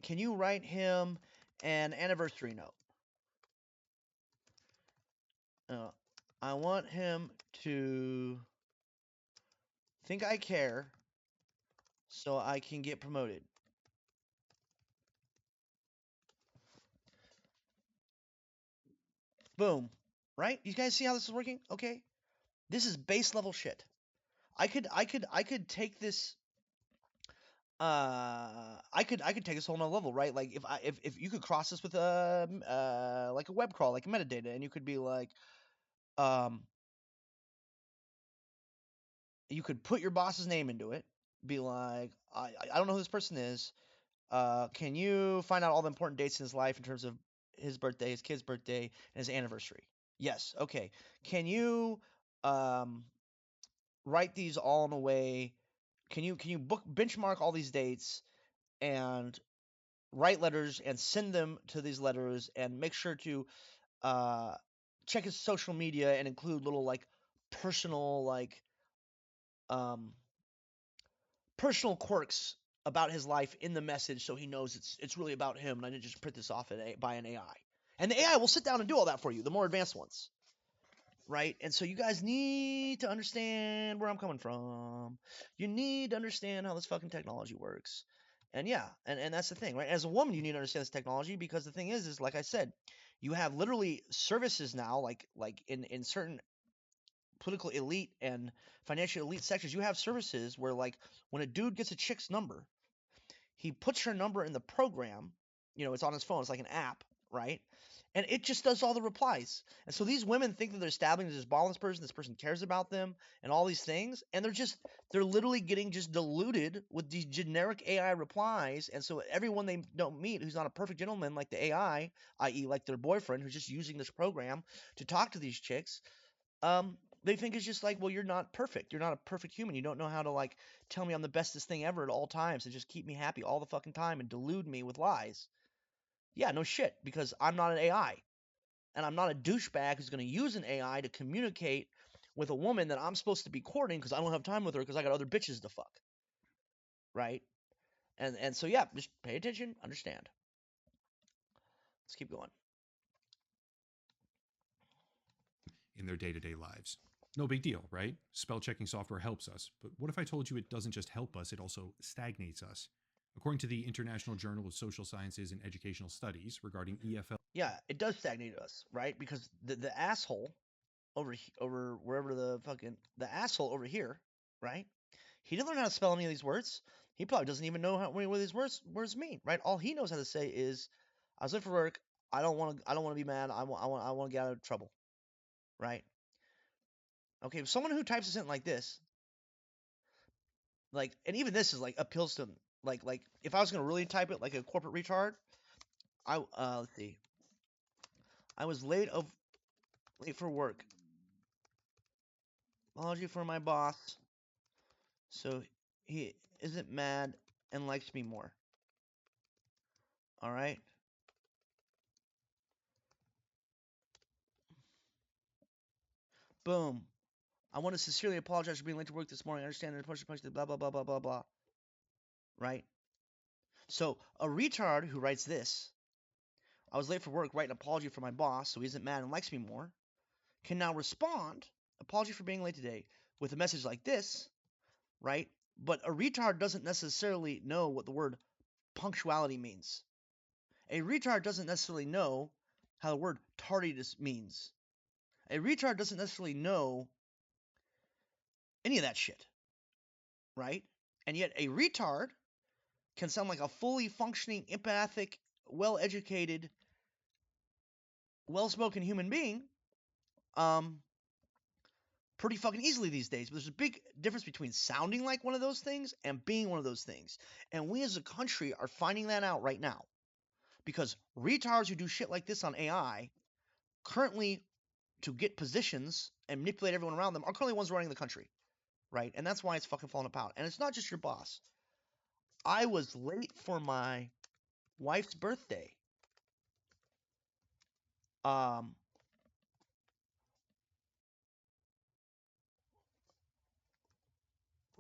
can you write him an anniversary note? Uh, I want him to think I care so I can get promoted. Boom. Right? You guys see how this is working? Okay. This is base level shit. I could take this I could take this whole nother level, right? Like if you could cross this with like a web crawl, like metadata, and you could be like um you could put your boss's name into it, be like, I don't know who this person is. Can you find out all the important dates in his life in terms of his birthday, his kid's birthday, and his anniversary? Yes. Okay. Can you um, write these all in a way? Can you book benchmark all these dates and write letters and send them to these letters and make sure to uh, check his social media and include little like personal like um, personal quirks about his life in the message so he knows it's really about him and I didn't just print this off by an AI. And the AI will sit down and do all that for you, the more advanced ones. Right? And so you guys need to understand where I'm coming from. You need to understand how this fucking technology works. And yeah, and that's the thing, right? As a woman, you need to understand this technology because the thing is like I said, you have literally services now, like in certain political elite and financial elite sectors, you have services where like when a dude gets a chick's number, he puts her number in the program, it's on his phone, it's like an app, right? And it just does all the replies. And so these women think that they're stabbing this ball this person cares about them and all these things, and they're literally getting just diluted with these generic AI replies. And so everyone they don't meet who's not a perfect gentleman like the AI, i.e. like their boyfriend who's just using this program to talk to these chicks, they think it's just like, well, you're not perfect. You're not a perfect human. You don't know how to like tell me I'm the bestest thing ever at all times and just keep me happy all the fucking time and delude me with lies. Yeah, no shit, because I'm not an AI. And I'm not a douchebag who's going to use an AI to communicate with a woman that I'm supposed to be courting because I don't have time with her because I got other bitches to fuck. Right? And so yeah, just pay attention, understand. Let's keep going. In their day-to-day lives. No big deal, right? Spell checking software helps us, but what if I told you it doesn't just help us, it also stagnates us? According to the International Journal of Social Sciences and Educational Studies regarding EFL. Yeah, it does stagnate us, right? Because the asshole over wherever the asshole over here, right? He didn't learn how to spell any of these words. He probably doesn't even know what these words mean, right? All he knows how to say is, "I was late for work. I don't want to be mad. I want to get out of trouble," right? Okay, someone who types a sentence like this, like, and even this is like appeals to like if I was gonna really type it like a corporate retard, let's see, I was late for work. Apology for my boss, so he isn't mad and likes me more. All right. Boom. I want to sincerely apologize for being late to work this morning. I understand that push blah blah blah blah blah blah. Right. So a retard who writes this, I was late for work, write an apology for my boss, so he isn't mad and likes me more, can now respond, apology for being late today, with a message like this, right? But a retard doesn't necessarily know what the word punctuality means. A retard doesn't necessarily know how the word tardiness means. A retard doesn't necessarily know any of that shit, right? And yet a retard can sound like a fully functioning, empathic, well-educated, well-spoken human being pretty fucking easily these days. But there's a big difference between sounding like one of those things and being one of those things. And we as a country are finding that out right now. Because retards who do shit like this on AI currently, to get positions and manipulate everyone around them, are currently the ones running the country. Right? And that's why it's fucking falling apart. And it's not just your boss. I was late for my wife's birthday.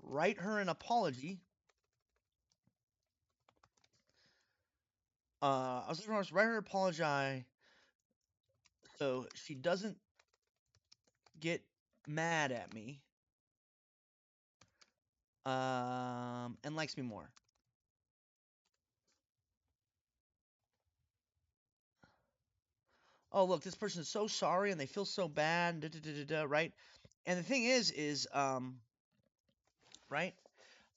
Write her an apology. I was going to write her an apology so she doesn't get mad at me and likes me more. Oh, look, this person is so sorry and they feel so bad, right? And the thing is right?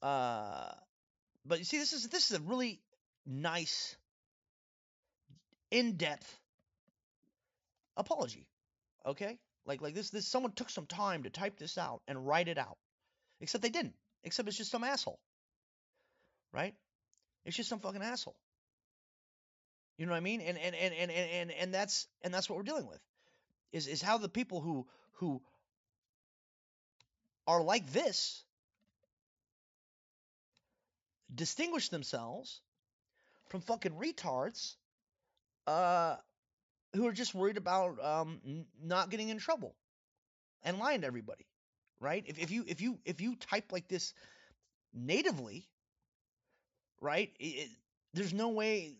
But you see, this is a really nice, in-depth apology. Okay? Like this someone took some time to type this out and write it out. Except they didn't. Except it's just some asshole. Right? It's just some fucking asshole. You know what I mean? And that's what we're dealing with. Is how the people who are like this distinguish themselves from fucking retards who are just worried about not getting in trouble and lying to everybody, right? If you type like this natively, right? There's no way.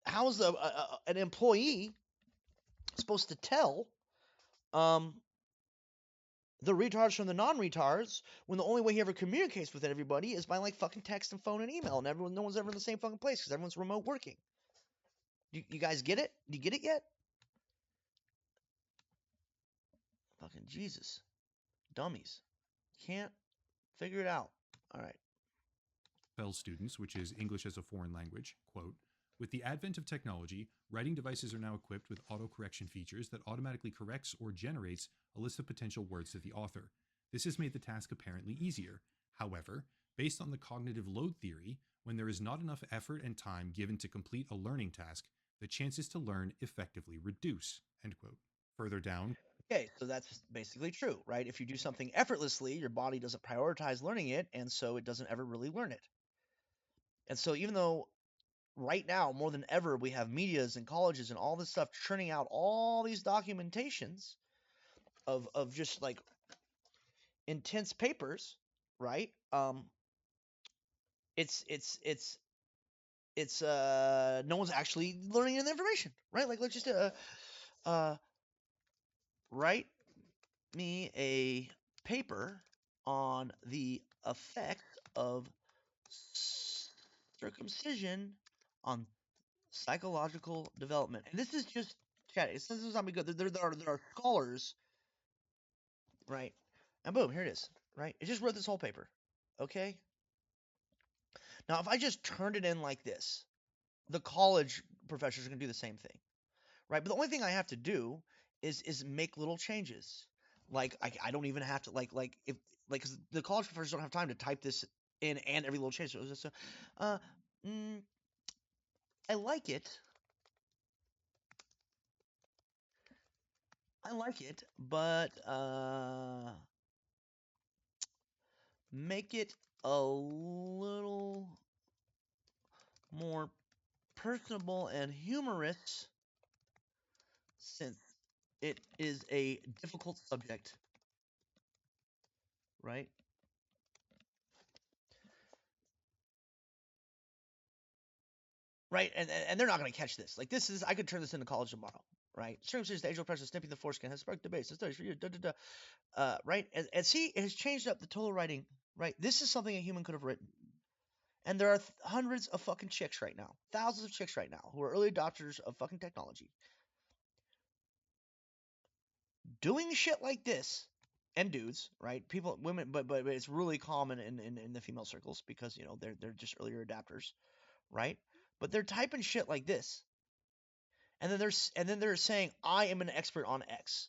How is an employee supposed to tell the retards from the non-retards when the only way he ever communicates with everybody is by like fucking text and phone and email, and no one's ever in the same fucking place because everyone's remote working. You guys get it? Do you get it yet? Fucking Jesus. Dummies. Can't figure it out. All right. Pell students, which is English as a foreign language, quote, with the advent of technology, writing devices are now equipped with autocorrection features that automatically corrects or generates a list of potential words to the author. This has made the task apparently easier. However, based on the cognitive load theory, when there is not enough effort and time given to complete a learning task, the chances to learn effectively reduce, end quote. Further down. Okay, so that's basically true, right? If you do something effortlessly, your body doesn't prioritize learning it, and so it doesn't ever really learn it. And so even though right now, more than ever, we have medias and colleges and all this stuff churning out all these documentations of just like intense papers, right? It's no one's actually learning the information, right? Like let's just write me a paper on the effect of circumcision on psychological development. And this is just chat. This is not good. There are scholars right? And boom, here it is, right? It just wrote this whole paper, okay? Now, if I just turned it in like this, the college professors are going to do the same thing, right? But the only thing I have to do is make little changes. Like I don't even have to like if like because the college professors don't have time to type this in and every little change. So it was just uh, mm, I like it. I like it, but make it a little more personable and humorous since it is a difficult subject, right? Right, and they're not going to catch this. Like this is, I could turn this into college tomorrow, right? Stream says the age old pressure snipping the foreskin has sparked debates and studies for you, right? And see, it has changed up the total writing, right? This is something a human could have written. And there are hundreds of fucking chicks right now, thousands of chicks right now who are early adopters of fucking technology, doing shit like this, and dudes, right? People, women, but it's really common in the female circles because you know they're just earlier adapters, right? But they're typing shit like this, and then they're saying I am an expert on X,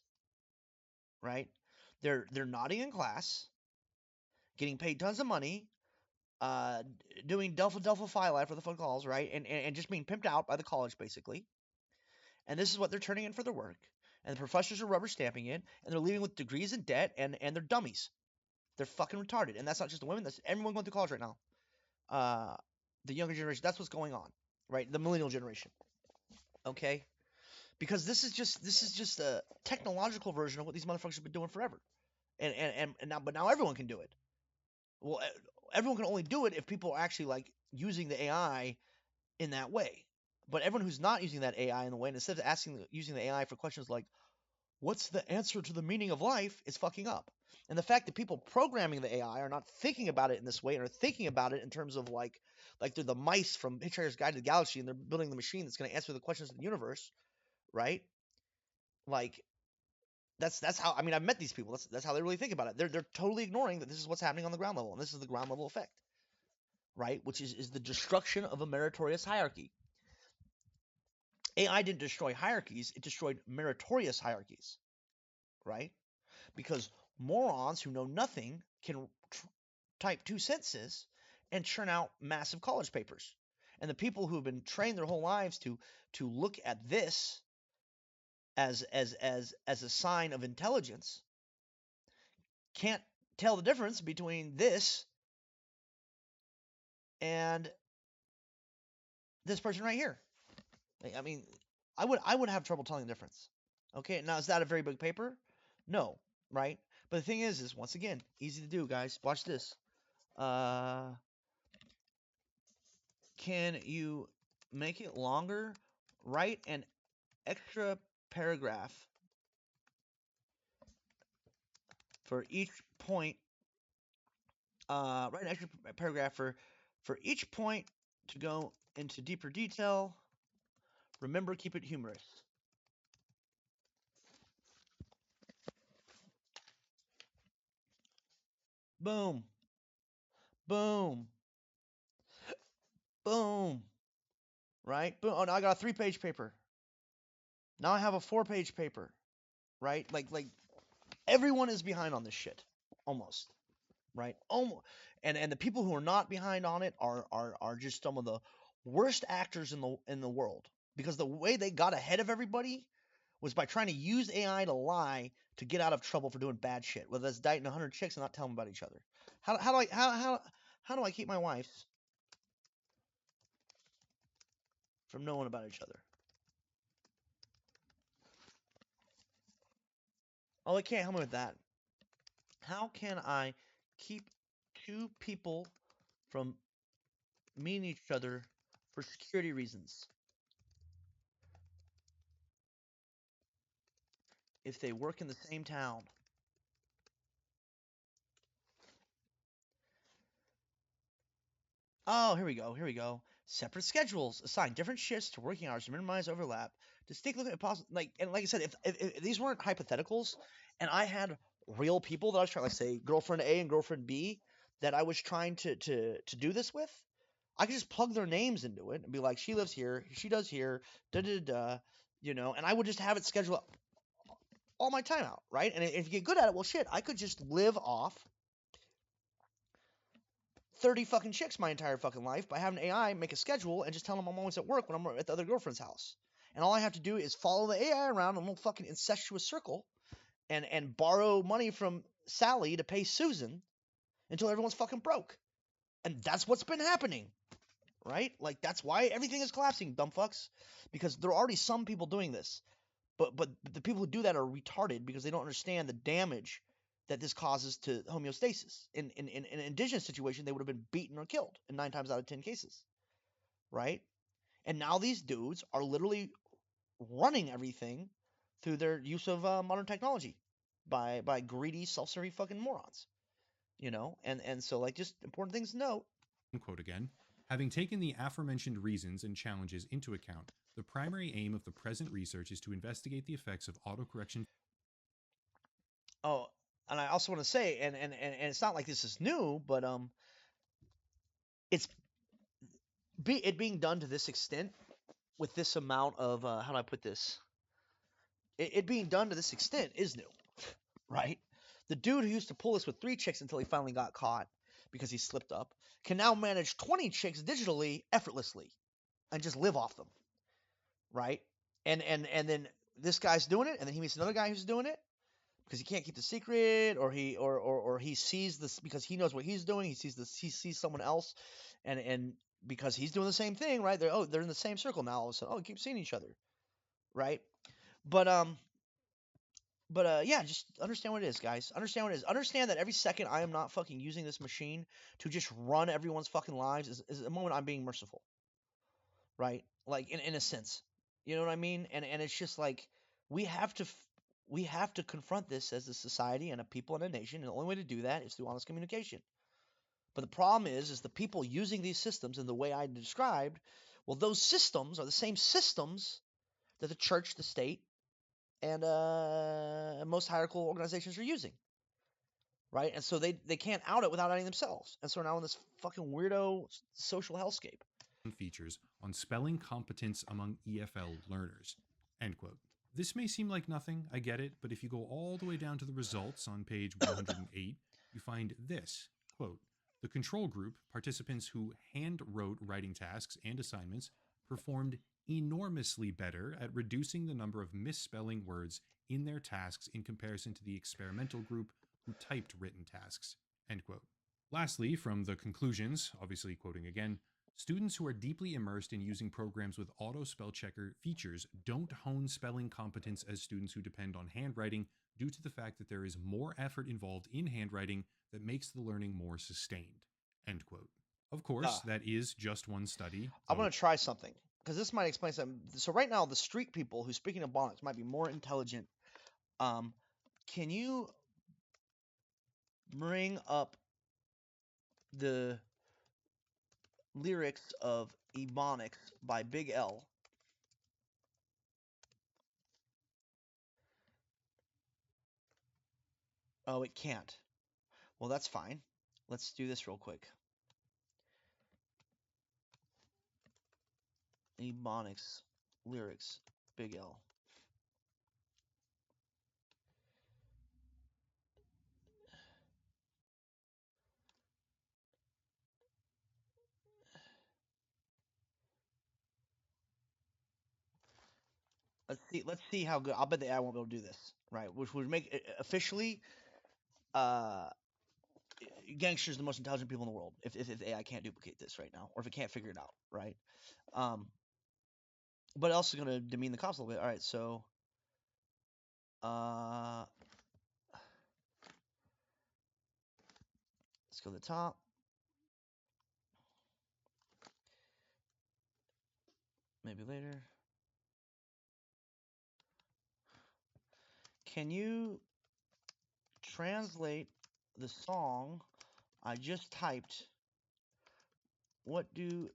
right? They're nodding in class, getting paid tons of money, uh, doing Delphi Phi Life for the phone calls, right? And just being pimped out by the college basically. And this is what they're turning in for their work. And the professors are rubber stamping it, and they're leaving with degrees in debt, and they're dummies. They're fucking retarded. And that's not just the women, that's everyone going through college right now. Uh, the younger generation, that's what's going on, right? The millennial generation. Okay? Because this is just a technological version of what these motherfuckers have been doing forever. And now, but now everyone can do it. Well, everyone can only do it if people are actually like using the AI in that way. But everyone who's not using that AI in the way, and instead of using the AI for questions like, what's the answer to the meaning of life, is fucking up. And the fact that people programming the AI are not thinking about it in this way and are thinking about it in terms of like they're the mice from Hitchhiker's Guide to the Galaxy and they're building the machine that's going to answer the questions of the universe, right? Like that's how, I mean, I've met these people. That's how they really think about it. They're totally ignoring that this is what's happening on the ground level, and this is the ground level effect, right? Which is the destruction of a meritorious hierarchy. AI didn't destroy hierarchies; it destroyed meritorious hierarchies, right? Because morons who know nothing can type two sentences and churn out massive college papers. And the people who have been trained their whole lives to look at this as a sign of intelligence can't tell the difference between this and this person right here. I mean, I would have trouble telling the difference. Okay, now is that a very big paper? No, right? But the thing is once again, easy to do, guys. Watch this. Can you make it longer? Write an extra paragraph for each point. Write an extra paragraph for each point to go into deeper detail. Remember, keep it humorous. Boom. Boom. Boom. Right? Boom. Oh, now I got a 3-page paper. Now I have a 4-page paper. Right? Like everyone is behind on this shit. Almost. Right? Almost. And the people who are not behind on it are just some of the worst actors in the world. Because the way they got ahead of everybody was by trying to use AI to lie to get out of trouble for doing bad shit. Whether that's dating 100 chicks and not telling them about each other. How do I keep my wives from knowing about each other? Oh, it can't help me with that. How can I keep two people from meeting each other for security reasons if they work in the same town? Oh, here we go. Here we go. Separate schedules. Assign different shifts to working hours to minimize overlap. Just take a look at possible, like, and like I said, if these weren't hypotheticals, and I had real people that I was trying, like say girlfriend A and girlfriend B, that I was trying to do this with, I could just plug their names into it and be like, she lives here, she does here, da da da, and I would just have it schedule all my time out, right? And if you get good at it, well, shit, I could just live off 30 fucking chicks my entire fucking life by having AI make a schedule and just tell them I'm always at work when I'm at the other girlfriend's house. And all I have to do is follow the AI around in a little fucking incestuous circle and borrow money from Sally to pay Susan until everyone's fucking broke. And that's what's been happening, right? Like, that's why everything is collapsing, dumb fucks. Because there are already some people doing this. But the people who do that are retarded because they don't understand the damage that this causes to homeostasis. In an indigenous situation, they would have been beaten or killed in 9 times out of 10 cases, right? And now these dudes are literally running everything through their use of modern technology by greedy, self-serving fucking morons, and so, like, just important things to note. Quote again, having taken the aforementioned reasons and challenges into account, the primary aim of the present research is to investigate the effects of autocorrection. Oh, and I also want to say, and it's not like this is new, but it's it being done to this extent with this amount of how do I put this? It being done to this extent is new, right? The dude who used to pull this with 3 chicks until he finally got caught because he slipped up can now manage 20 chicks digitally effortlessly and just live off them, right? And then this guy's doing it, and then he meets another guy who's doing it because he can't keep the secret, or he sees this because he knows what he's doing. He sees someone else, and because he's doing the same thing, right? They're in the same circle now. All of a sudden, we keep seeing each other, right? But yeah, just understand what it is, guys. Understand what it is. Understand that every second I am not fucking using this machine to just run everyone's fucking lives is a moment I'm being merciful, right? Like, in a sense, you know what I mean? And it's just like we have to confront this as a society and a people and a nation, and the only way to do that is through honest communication. But the problem is the people using these systems in the way I described, well, those systems are the same systems that the church, the state, and most hierarchical organizations are using, right? And so they can't out it without outing themselves. And so we're now in this fucking weirdo social hellscape. Features on spelling competence among EFL learners. End quote. This may seem like nothing, I get it, but if you go all the way down to the results on page 108, you find this, quote, the control group, participants who hand wrote writing tasks and assignments, performed enormously better at reducing the number of misspelling words in their tasks in comparison to the experimental group who typed written tasks, end quote. Lastly, from the conclusions, obviously quoting again, students who are deeply immersed in using programs with auto spell checker features don't hone spelling competence as students who depend on handwriting due to the fact that there is more effort involved in handwriting that makes the learning more sustained. End quote. Of course, that is just one study. I'm going to try something because this might explain something. So right now, the street people who speaking Ebonics might be more intelligent. Can you bring up the lyrics of Ebonics by Big L? Oh, it can't. Well, that's fine. Let's do this real quick. Ebonics lyrics, Big L. Let's see how good. I'll bet the AI won't be able to do this, right? Which would make it officially, gangsters the most intelligent people in the world. If the AI can't duplicate this right now, or if it can't figure it out, right? But also going to demean the cops a little bit. All right, so let's go to the top. Maybe later. Can you translate the song I just typed? What do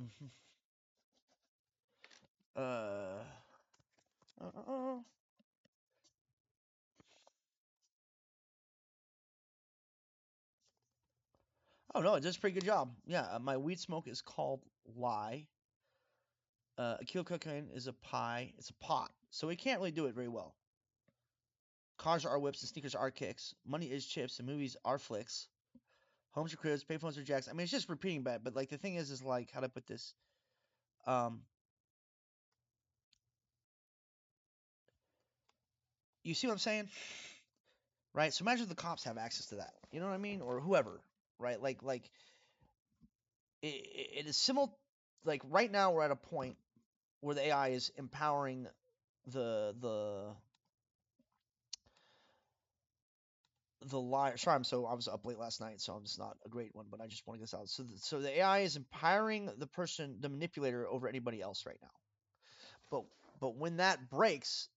Mhm. Uh, uh, oh no, it does a pretty good job. Yeah, my weed smoke is called Lie. A kilo cocaine is a pie. It's a pot, so we can't really do it very well. Cars are whips and sneakers are kicks. Money is chips and movies are flicks. Homes are cribs, payphones are jacks. I mean, it's just repeating back. But like the thing is like how to put this. Um, you see what I'm saying, right? So imagine the cops have access to that. You know what I mean, or whoever, right? Like it is similar. Like right now, we're at a point where the AI is empowering the liar. Sorry, I was up late last night, so I'm just not a great one, but I just want to get this out. So the AI is empowering the manipulator over anybody else right now. But but when that breaks,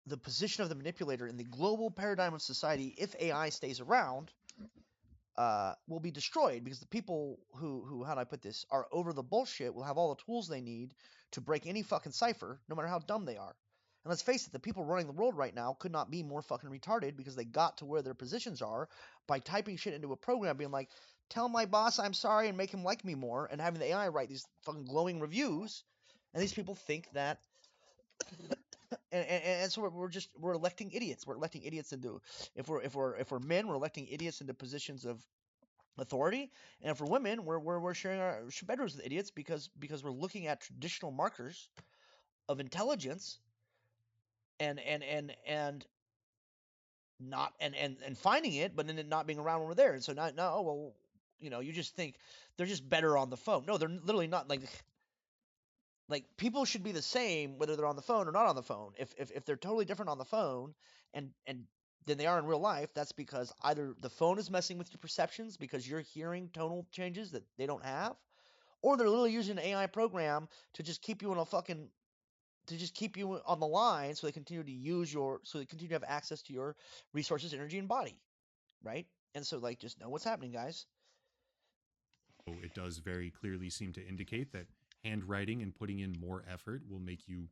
the position of the manipulator in the global paradigm of society, if AI stays around, will be destroyed because the people who how do I put this are over the bullshit will have all the tools they need to break any fucking cipher, no matter how dumb they are. And let's face it, the people running the world right now could not be more fucking retarded because they got to where their positions are by typing shit into a program, being like, "Tell my boss I'm sorry and make him like me more," and having the AI write these fucking glowing reviews. And these people think that and so we're electing idiots. We're electing idiots into if we're men, we're electing idiots into positions of authority, and for women, we're sharing our bedrooms with idiots because we're looking at traditional markers of intelligence and not and finding it, but then it not being around when we're there. And so now, oh, well, you just think they're just better on the phone. No, they're literally not. Like people should be the same whether they're on the phone or not on the phone. If they're totally different on the phone and than they are in real life, that's because either the phone is messing with your perceptions because you're hearing tonal changes that they don't have, or they're literally using an AI program to just keep you in a fucking to just keep you on the line so they continue to so they continue to have access to your resources, energy, and body, right? And so like just know what's happening, guys. It does very clearly seem to indicate that handwriting and putting in more effort will make you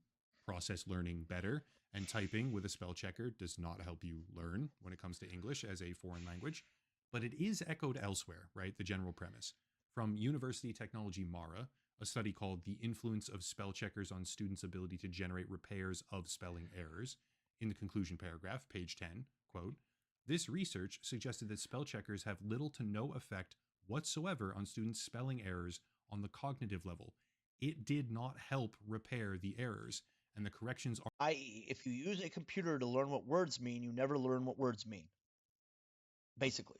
process learning better, and typing with a spell checker does not help you learn when it comes to English as a foreign language. But it is echoed elsewhere, right? The general premise. From University Technology Mara, a study called The Influence of Spell Checkers on Students' Ability to Generate Repairs of Spelling Errors. In the conclusion paragraph, page 10, quote, this research suggested that spell checkers have little to no effect whatsoever on students' spelling errors on the cognitive level. It did not help repair the errors, and the corrections are. I.e., if you use a computer to learn what words mean, you never learn what words mean. Basically,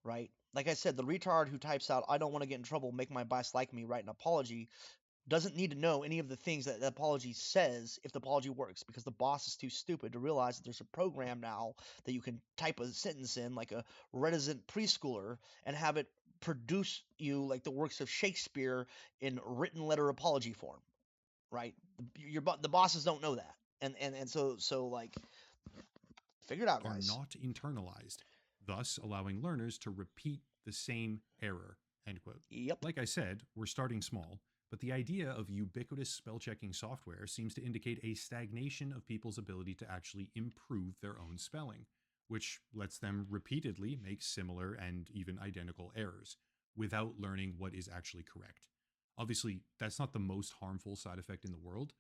right? Like I said, the retard who types out, "I don't want to get in trouble, make my boss like me," write an apology, doesn't need to know any of the things that the apology says if the apology works, because the boss is too stupid to realize that there's a program now that you can type a sentence in like a reticent preschooler and have it produce you like the works of Shakespeare in written letter apology form, right? The bosses don't know that, and so like figure it out, Are guys. not internalized, thus allowing learners to repeat the same error. End quote. Yep. Like I said, we're starting small, but the idea of ubiquitous spell checking software seems to indicate a stagnation of people's ability to actually improve their own spelling, which lets them repeatedly make similar and even identical errors without learning what is actually correct. Obviously, that's not the most harmful side effect in the world,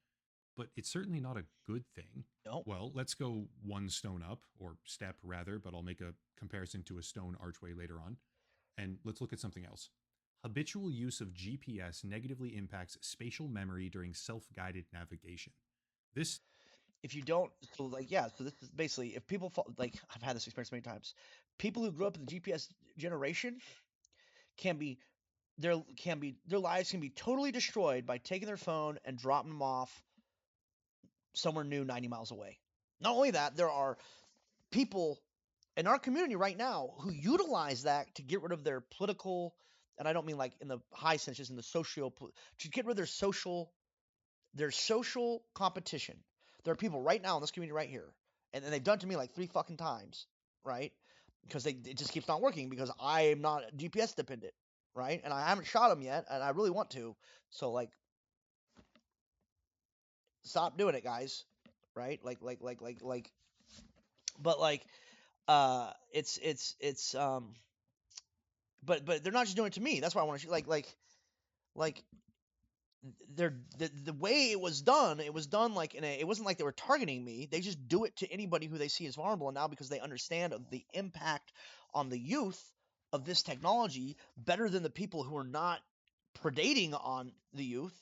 but it's certainly not a good thing. No. Well, let's go one stone up, or step rather, but I'll make a comparison to a stone archway later on. And let's look at something else. Habitual use of GPS negatively impacts spatial memory during self guided navigation. This. If you don't, so like yeah, so this is basically if people like I've had this experience many times. People who grew up in the GPS generation can be their lives can be totally destroyed by taking their phone and dropping them off somewhere new 90 miles away. Not only that, there are people in our community right now who utilize that to get rid of their political, and I don't mean like in the high sense, just in the social, to get rid of their social competition. There are people right now in this community right here, and they've done it to me like 3 fucking times, right? Because it just keeps not working because I am not GPS dependent. right? And I haven't shot him yet, and I really want to. So like, stop doing it, guys. Right? But like, it's but they're not just doing it to me. That's why I want to like the way it was done like it wasn't like they were targeting me. They just do it to anybody who they see as vulnerable. And now because they understand the impact on the youth of this technology better than the people who are not predating on the youth,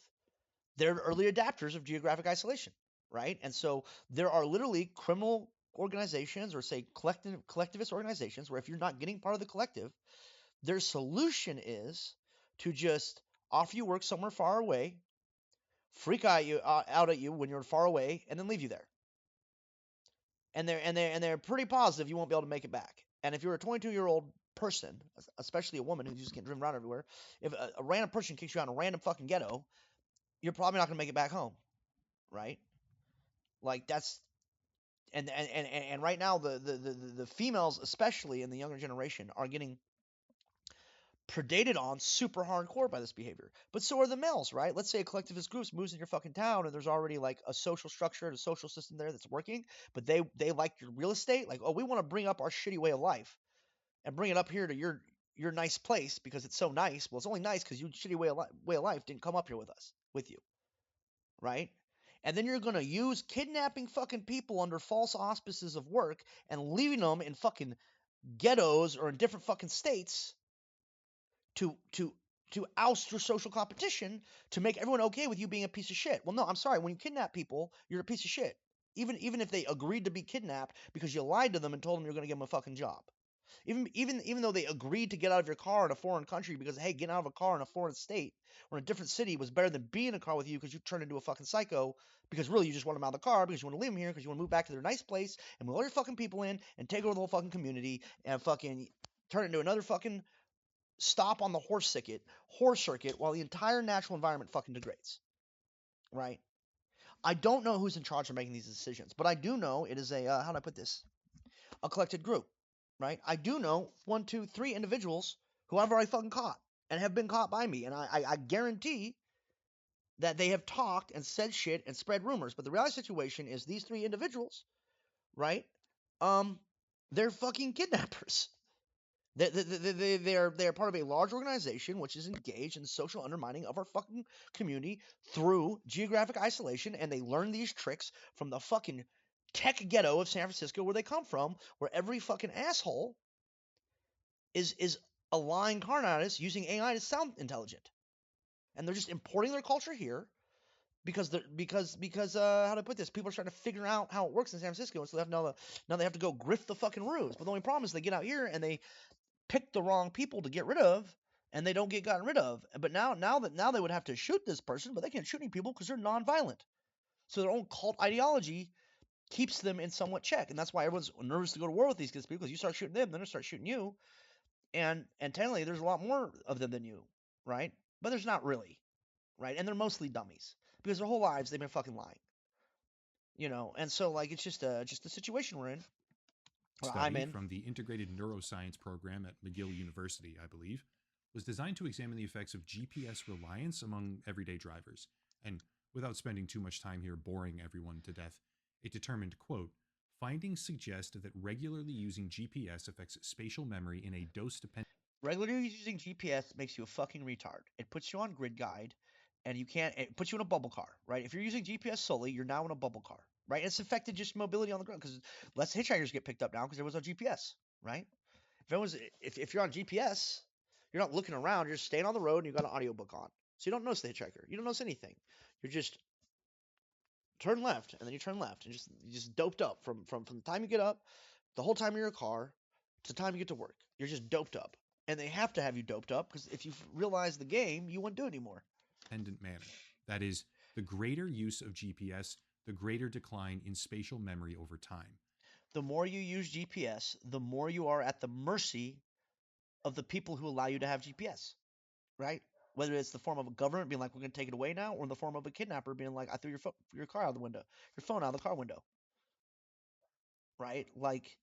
they're early adapters of geographic isolation, right? And so there are literally criminal organizations or say collectivist organizations where if you're not getting part of the collective, their solution is to just offer you work somewhere far away, freak out at you when you're far away, and then leave you there. And they're pretty positive you won't be able to make it back. And if you're a 22-year-old person, especially a woman who's just getting driven around everywhere, if a random person kicks you out in a random fucking ghetto, you're probably not gonna make it back home, right? Like that's and right now the females, especially in the younger generation, are getting predated on super hardcore by this behavior. But so are the males, right? Let's say a collectivist group moves in your fucking town and there's already like a social structure and a social system there that's working, but they like your real estate. Like, oh, we want to bring up our shitty way of life and bring it up here to your nice place because it's so nice. Well, it's only nice because your shitty way of life didn't come up here with you, right? And then you're gonna use kidnapping fucking people under false auspices of work and leaving them in fucking ghettos or in different fucking states to to to oust your social competition to make everyone okay with you being a piece of shit. Well, no, I'm sorry. When you kidnap people, you're a piece of shit. Even if they agreed to be kidnapped because you lied to them and told them you're going to give them a fucking job. Even though they agreed to get out of your car in a foreign country because hey, getting out of a car in a foreign state or in a different city was better than being in a car with you because you turned into a fucking psycho because really you just want them out of the car because you want to leave them here because you want to move back to their nice place and move all your fucking people in and take over the whole fucking community and fucking turn it into another fucking stop on the horse circuit while the entire natural environment fucking degrades, right? I don't know who's in charge of making these decisions, but I do know it is a how do I put this? A collected group, right? I do know 1, 2, 3 individuals who I've already fucking caught and have been caught by me, and I guarantee that they have talked and said shit and spread rumors. But the reality situation is these 3 individuals, right? Um, they're fucking kidnappers. They're part of a large organization which is engaged in social undermining of our fucking community through geographic isolation, and they learn these tricks from the fucking tech ghetto of San Francisco where they come from, where every fucking asshole is a lying carnotist using AI to sound intelligent, and they're just importing their culture here because how to put this, people are trying to figure out how it works in San Francisco, and so now they have to go grift the fucking roofs. But the only problem is they get out here and they pick the wrong people to get rid of, and they don't get gotten rid of. But now they would have to shoot this person, but they can't shoot any people because they're nonviolent. So their own cult ideology keeps them in somewhat check, and that's why everyone's nervous to go to war with these people because you start shooting them, then they start shooting you, and technically there's a lot more of them than you, right? But there's not really, right? And they're mostly dummies because their whole lives they've been fucking lying, And so like it's just the situation we're in. Well, I'm Study in. from the Integrated Neuroscience Program at McGill University, I believe, was designed to examine the effects of GPS reliance among everyday drivers. And without spending too much time here boring everyone to death, it determined, quote, findings suggest that regularly using GPS affects spatial memory in a dose-dependent. Regularly using GPS makes you a fucking retard. It puts you on grid guide, and it puts you in a bubble car, right? If you're using GPS solely, you're now in a bubble car, right? It's affected just mobility on the ground because less hitchhikers get picked up now because there was no GPS, right? If you're on GPS, you're not looking around, you're just staying on the road and you got an audiobook on. So you don't notice the hitchhiker. You don't notice anything. You're just turn left and then you turn left and you just doped up from the time you get up, the whole time you're in your car, to the time you get to work. You're just doped up. And they have to have you doped up because if you realize the game, you won't do it anymore. Manner. That is, the greater use of GPS, the greater decline in spatial memory over time. The more you use GPS, the more you are at the mercy of the people who allow you to have GPS, right? Whether it's the form of a government being like, we're going to take it away now, or in the form of a kidnapper being like, I threw your car out the window, your phone out the car window, right? Like,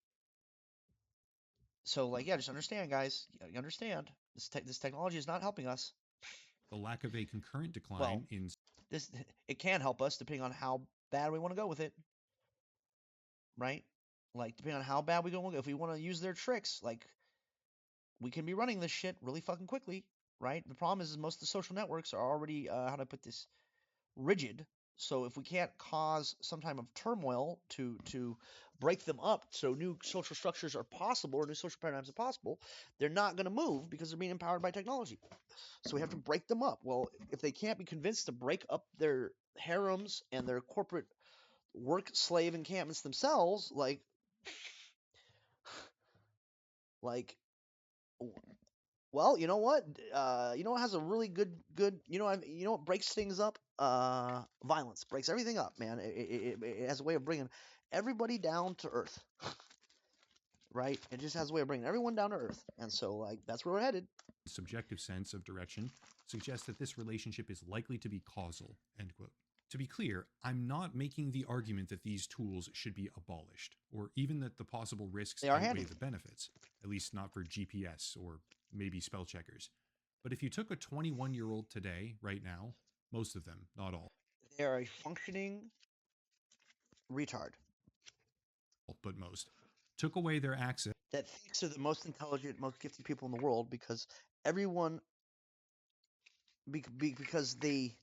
so like, yeah, just understand, guys. You understand. This technology is not helping us. The lack of a concurrent decline Well, in it can help us depending on how bad we want to go with it, right? Like depending on how bad we go, if we want to use their tricks, like we can be running this shit really fucking quickly, right? The problem is most of the social networks are already how do I put this, rigid. So if we can't cause some type of turmoil to break them up, so new social structures are possible or new social paradigms are possible, they're not going to move because they're being empowered by technology. So we have to break them up. Well, if they can't be convinced to break up their harems and their corporate work slave encampments themselves, like well, you know what? You know what has a really good. You know what breaks things up? Violence breaks everything up, man. It has a way of bringing everybody down to earth, right? It just has a way of bringing everyone down to earth, and so like that's where we're headed. subjective sense of direction suggests that this relationship is likely to be causal, end quote. To be clear, I'm not making the argument that these tools should be abolished, or even that the possible risks They are outweigh handy. the benefits, at least not for GPS or maybe spell checkers. But if you took a 21-year-old today, right now, most of them, not all, They are a functioning retard but most, took away their access that thinks they're the most intelligent, most gifted people in the world because everyone because they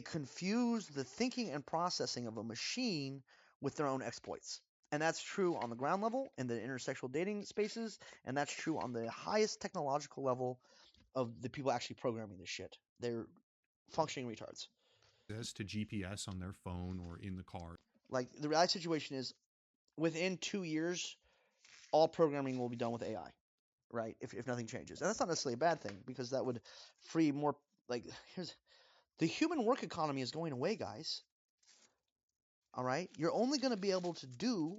confuse the thinking and processing of a machine with their own exploits. And that's true on the ground level in the intersexual dating spaces, and that's true on the highest technological level of the people actually programming this shit. They're functioning retards. to GPS on their phone or in the car. Like the reality situation is within 2 years, all programming will be done with AI, right? If nothing changes. And that's not necessarily a bad thing because that would free more like here's the human work economy is going away, guys. All right, you're only going to be able to do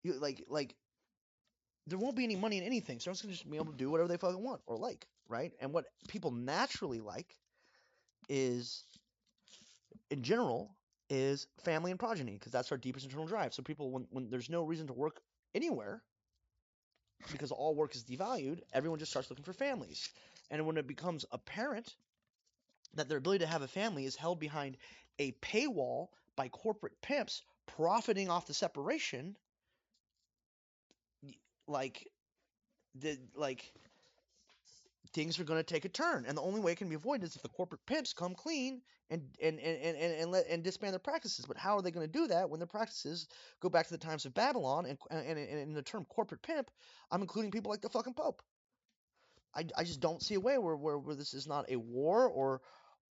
you like there won't be any money in anything, so everyone's going to just be able to do whatever they fucking want or like, right? And what people naturally like is, in general, is family and progeny because that's our deepest internal drive. So people, when there's no reason to work anywhere because all work is devalued, everyone just starts looking for families. And when it becomes apparent that their ability to have a family is held behind a paywall by corporate pimps profiting off the separation, like like things are going to take a turn, and the only way it can be avoided is if the corporate pimps come clean and disband their practices. But how are they going to do that when their practices go back to the times of Babylon? And in the term corporate pimp, I'm including people like the fucking Pope. I just don't see a way where this is not a war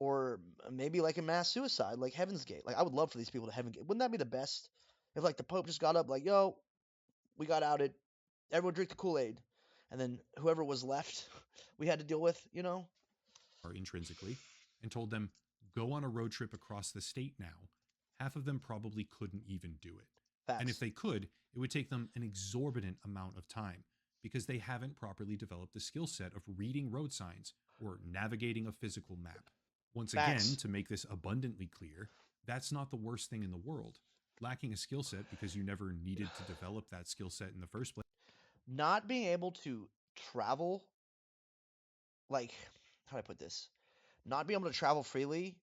or maybe like a mass suicide, like Heaven's Gate. Like I would love for these people to Heaven Gate. Wouldn't that be the best? If like the Pope just got up like, yo, we got outed, everyone drink the Kool-Aid, and then whoever was left, we had to deal with, you know. Intrinsically, and told them, go on a road trip across the state now, half of them probably couldn't even do it. Facts. And if they could, it would take them an exorbitant amount of time because they haven't properly developed the skill set of reading road signs or navigating a physical map. Once Facts. again, to make this abundantly clear, that's not the worst thing in the world. Lacking a skill set because you never needed to develop that skill set in the first place. Not being able to travel, like, how do I put this? Not being able to travel freely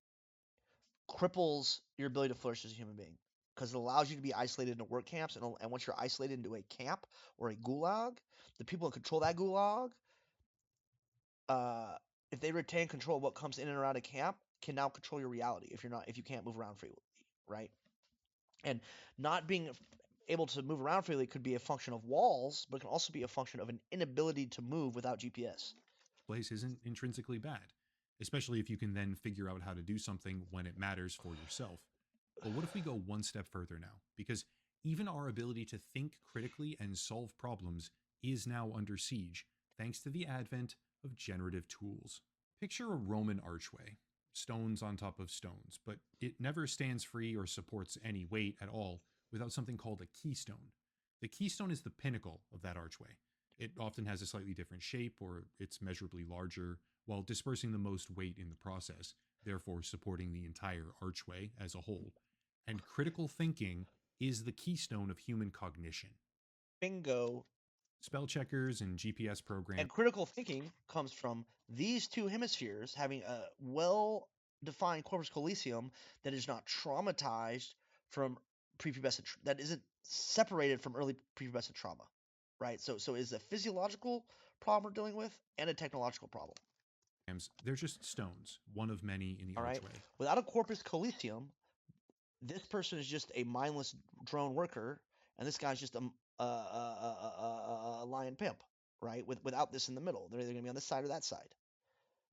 cripples your ability to flourish as a human being because it allows you to be isolated into work camps. And once you're isolated into a camp or a gulag, the people that control that gulag, if they retain control of what comes in and around a camp, can now control your reality if you can't move around freely, right? And not being able to move around freely could be a function of walls, but it can also be a function of an inability to move without GPS. Place isn't intrinsically bad, especially if you can then figure out how to do something when it matters for yourself. But what if we go one step further now? Because even our ability to think critically and solve problems is now under siege, thanks to the advent of generative tools. Picture a Roman archway, stones on top of stones, but it never stands free or supports any weight at all without something called a keystone. The keystone is the pinnacle of that archway. It often has a slightly different shape or it's measurably larger, while dispersing the most weight in the process, therefore supporting the entire archway as a whole. And critical thinking is the keystone of human cognition. Bingo. Spell checkers and GPS programs. And critical thinking comes from these two hemispheres having a well-defined corpus callosum that is not traumatized from prepubescent, that isn't separated from early prepubescent trauma, right? So it's a physiological problem we're dealing with and a technological problem. They're just stones, one of many in the All right. archway. Without a corpus callosum, this person is just a mindless drone worker, and this guy's just a lion pimp, right? Without this in the middle, they're either gonna be on this side or that side,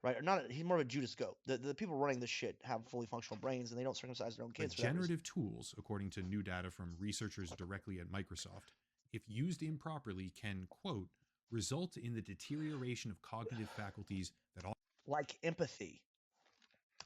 right? Or not. He's more of a Judas goat. The people running this shit have fully functional brains, and they don't circumcise their own kids. But generative tools, according to new data from researchers directly at Microsoft, if used improperly, can, quote, result in the deterioration of cognitive faculties that ought, like empathy,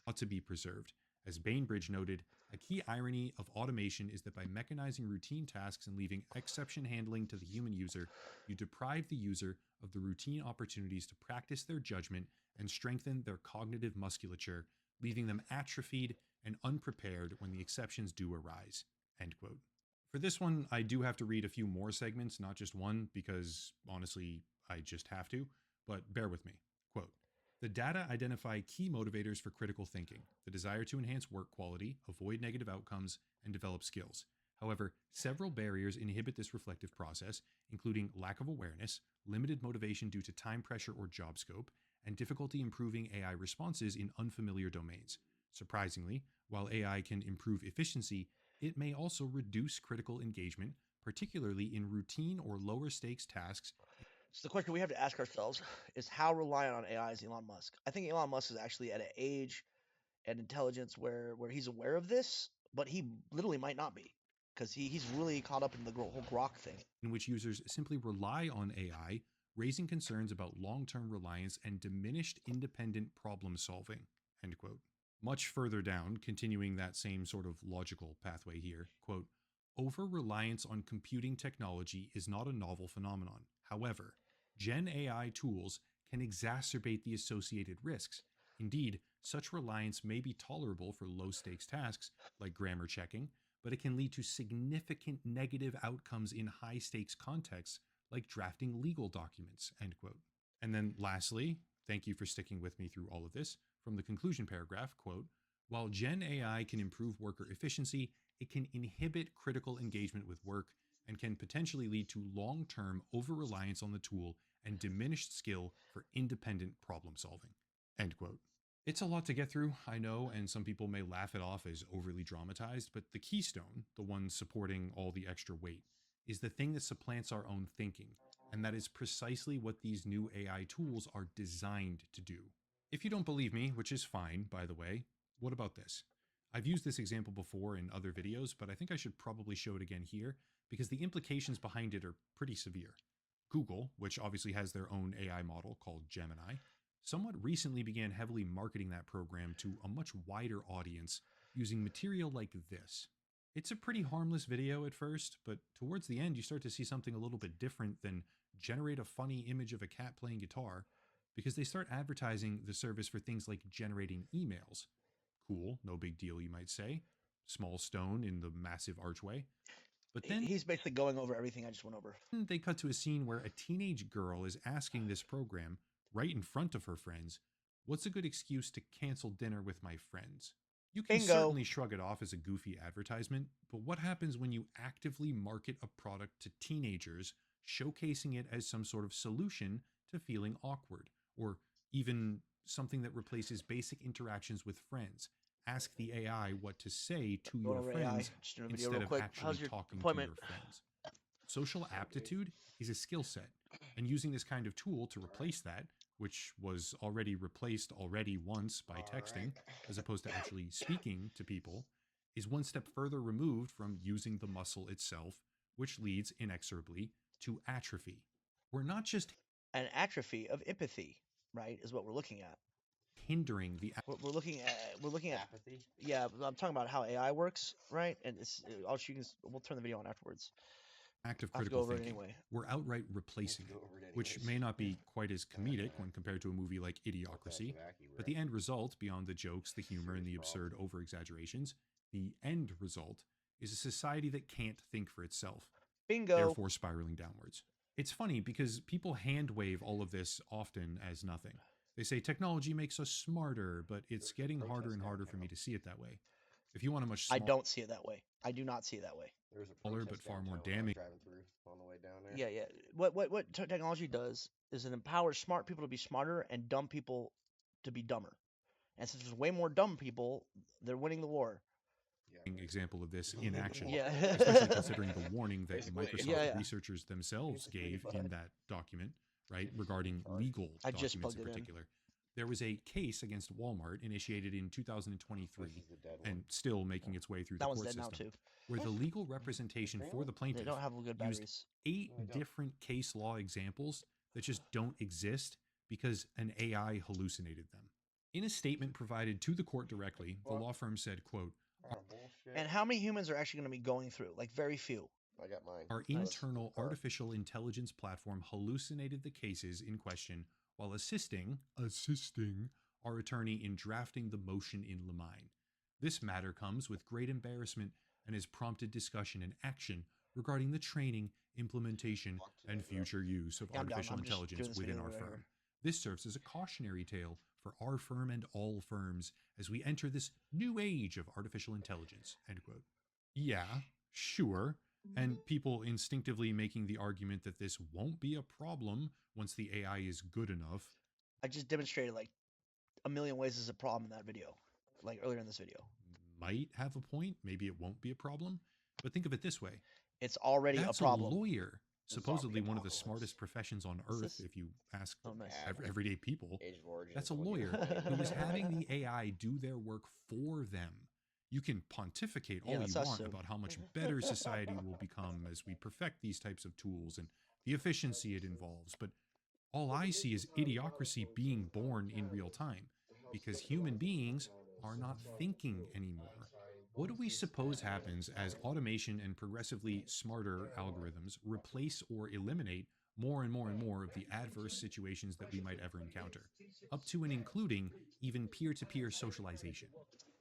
ought to be preserved. As Bainbridge noted, a key irony of automation is that by mechanizing routine tasks and leaving exception handling to the human user, you deprive the user of the routine opportunities to practice their judgment and strengthen their cognitive musculature, leaving them atrophied and unprepared when the exceptions do arise, end quote. For this one, I do have to read a few more segments, not just one, because honestly, I just have to, but bear with me. Quote, the data identify key motivators for critical thinking, the desire to enhance work quality, avoid negative outcomes, and develop skills. However, several barriers inhibit this reflective process, including lack of awareness, limited motivation due to time pressure or job scope, and difficulty improving AI responses in unfamiliar domains. Surprisingly, while AI can improve efficiency, it may also reduce critical engagement, particularly in routine or lower stakes tasks. So the question we have to ask ourselves is how reliant on AI is Elon Musk? I think Elon Musk is actually at an age and intelligence where he's aware of this, but he literally might not be, because he's really caught up in the whole Grok thing. In which users simply rely on AI, raising concerns about long-term reliance and diminished independent problem solving, end quote. Much further down, continuing that same sort of logical pathway here, quote, over-reliance on computing technology is not a novel phenomenon. However, Gen AI tools can exacerbate the associated risks. Indeed, such reliance may be tolerable for low-stakes tasks, like grammar checking, but it can lead to significant negative outcomes in high-stakes contexts, like drafting legal documents, end quote. And then lastly, thank you for sticking with me through all of this, from the conclusion paragraph, quote, while Gen AI can improve worker efficiency, it can inhibit critical engagement with work and can potentially lead to long-term over-reliance on the tool and diminished skill for independent problem solving, end quote. It's a lot to get through, I know, and some people may laugh it off as overly dramatized, but the keystone, the one supporting all the extra weight, is the thing that supplants our own thinking, and that is precisely what these new AI tools are designed to do. If you don't believe me, which is fine, by the way, what about this? I've used this example before in other videos, but I think I should probably show it again here, because the implications behind it are pretty severe. Google, which obviously has their own AI model called Gemini, somewhat recently began heavily marketing that program to a much wider audience using material like this. It's a pretty harmless video at first, but towards the end you start to see something a little bit different than generate a funny image of a cat playing guitar, because they start advertising the service for things like generating emails. Cool, no big deal, you might say. Small stone in the massive archway. But then He's basically going over everything I just went over. they cut to a scene where a teenage girl is asking this program, right in front of her friends, what's a good excuse to cancel dinner with my friends? You can Bingo. certainly shrug it off as a goofy advertisement, but what happens when you actively market a product to teenagers, showcasing it as some sort of solution to feeling awkward, or even something that replaces basic interactions with friends? Ask the AI what to say to your Over friends AI. Just doing a video instead real of quick. actually How's your talking to appointment? your friends. Social aptitude is a skill set, and using this kind of tool to replace that, which was already replaced once by texting, as opposed to actually speaking to people, is one step further removed from using the muscle itself, which leads inexorably to atrophy. We're not just An atrophy of empathy, right, is what we're looking at. hindering the We're looking at Apathy. yeah. I'm talking about how AI works, right? And it's we'll turn the video on afterwards. act of I'll have to critical go over it thinking. anyway. We're outright replacing it, which may not be quite as comedic when compared to a movie like Idiocracy, but the end result, beyond the jokes, the humor, and the absurd over-exaggerations, the end result is a society that can't think for itself, Bingo. therefore spiraling downwards. It's funny because people hand wave all of this often as nothing. They say technology makes us smarter, but it's getting harder and harder for me to see it that way. If you want a much I don't see it that way. I do not see it that way. There was a smaller but protest far more downtown when I was damning driving through on the way down there. Yeah, yeah. What technology does is it empowers smart people to be smarter and dumb people to be dumber. And since there's way more dumb people, they're winning the war. example of this in action. Yeah. Especially considering the warning that Basically, Microsoft yeah, yeah. researchers themselves Basically, gave in but- that document, right, regarding Sorry. legal I just documents plugged in it in. particular. There was a case against Walmart initiated in 2023 This is the dead one. and still making its way through That the one's court dead now system, too. where the legal representation for the They plaintiff don't have good used batteries. 8 No, they don't. different case law examples that just don't exist because an AI hallucinated them. In a statement provided to the court directly, the law firm said, quote, Oh, bullshit. And how many humans are actually going to be going through? Like very few. I got mine. our Nice. internal Car. artificial intelligence platform hallucinated the cases in question while assisting our attorney in drafting the motion in Lemine. This matter comes with great embarrassment and has prompted discussion and action regarding the training, implementation, and future use of Yeah, I'm down. artificial I'm just doing intelligence this within video our right firm. here. This serves as a cautionary tale for our firm and all firms as we enter this new age of artificial intelligence. End quote. Yeah, sure. And people instinctively making the argument that this won't be a problem once the AI is good enough. I just demonstrated like a million ways is a problem in that video, like earlier in this video. Might have a point. Maybe it won't be a problem. But think of it this way. It's already That's a problem. lawyer, supposedly one of the apocalypse. smartest professions on What's earth, this? if you ask Oh, nice. everyday people. Age of Origins. That's a when you- lawyer who is having the AI do their work for them. You can pontificate all Yeah, you that's us want soon. about how much better society will become as we perfect these types of tools and the efficiency it involves. But all I see is idiocracy being born in real time because human beings are not thinking anymore. What do we suppose happens as automation and progressively smarter algorithms replace or eliminate more and more and more of the adverse situations that we might ever encounter, up to and including even peer-to-peer socialization?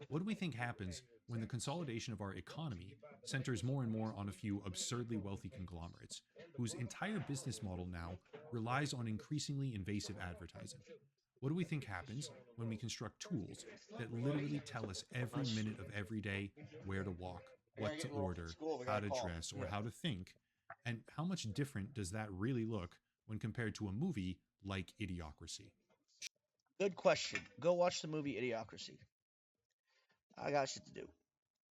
What do we think happens when the consolidation of our economy centers more and more on a few absurdly wealthy conglomerates, whose entire business model now relies on increasingly invasive advertising? What do we think happens when we construct tools that literally tell us every minute of every day where to walk, what to order, how to dress, or how to think? And how much different does that really look when compared to a movie like Idiocracy? Good question. Go watch the movie Idiocracy. I got shit to do.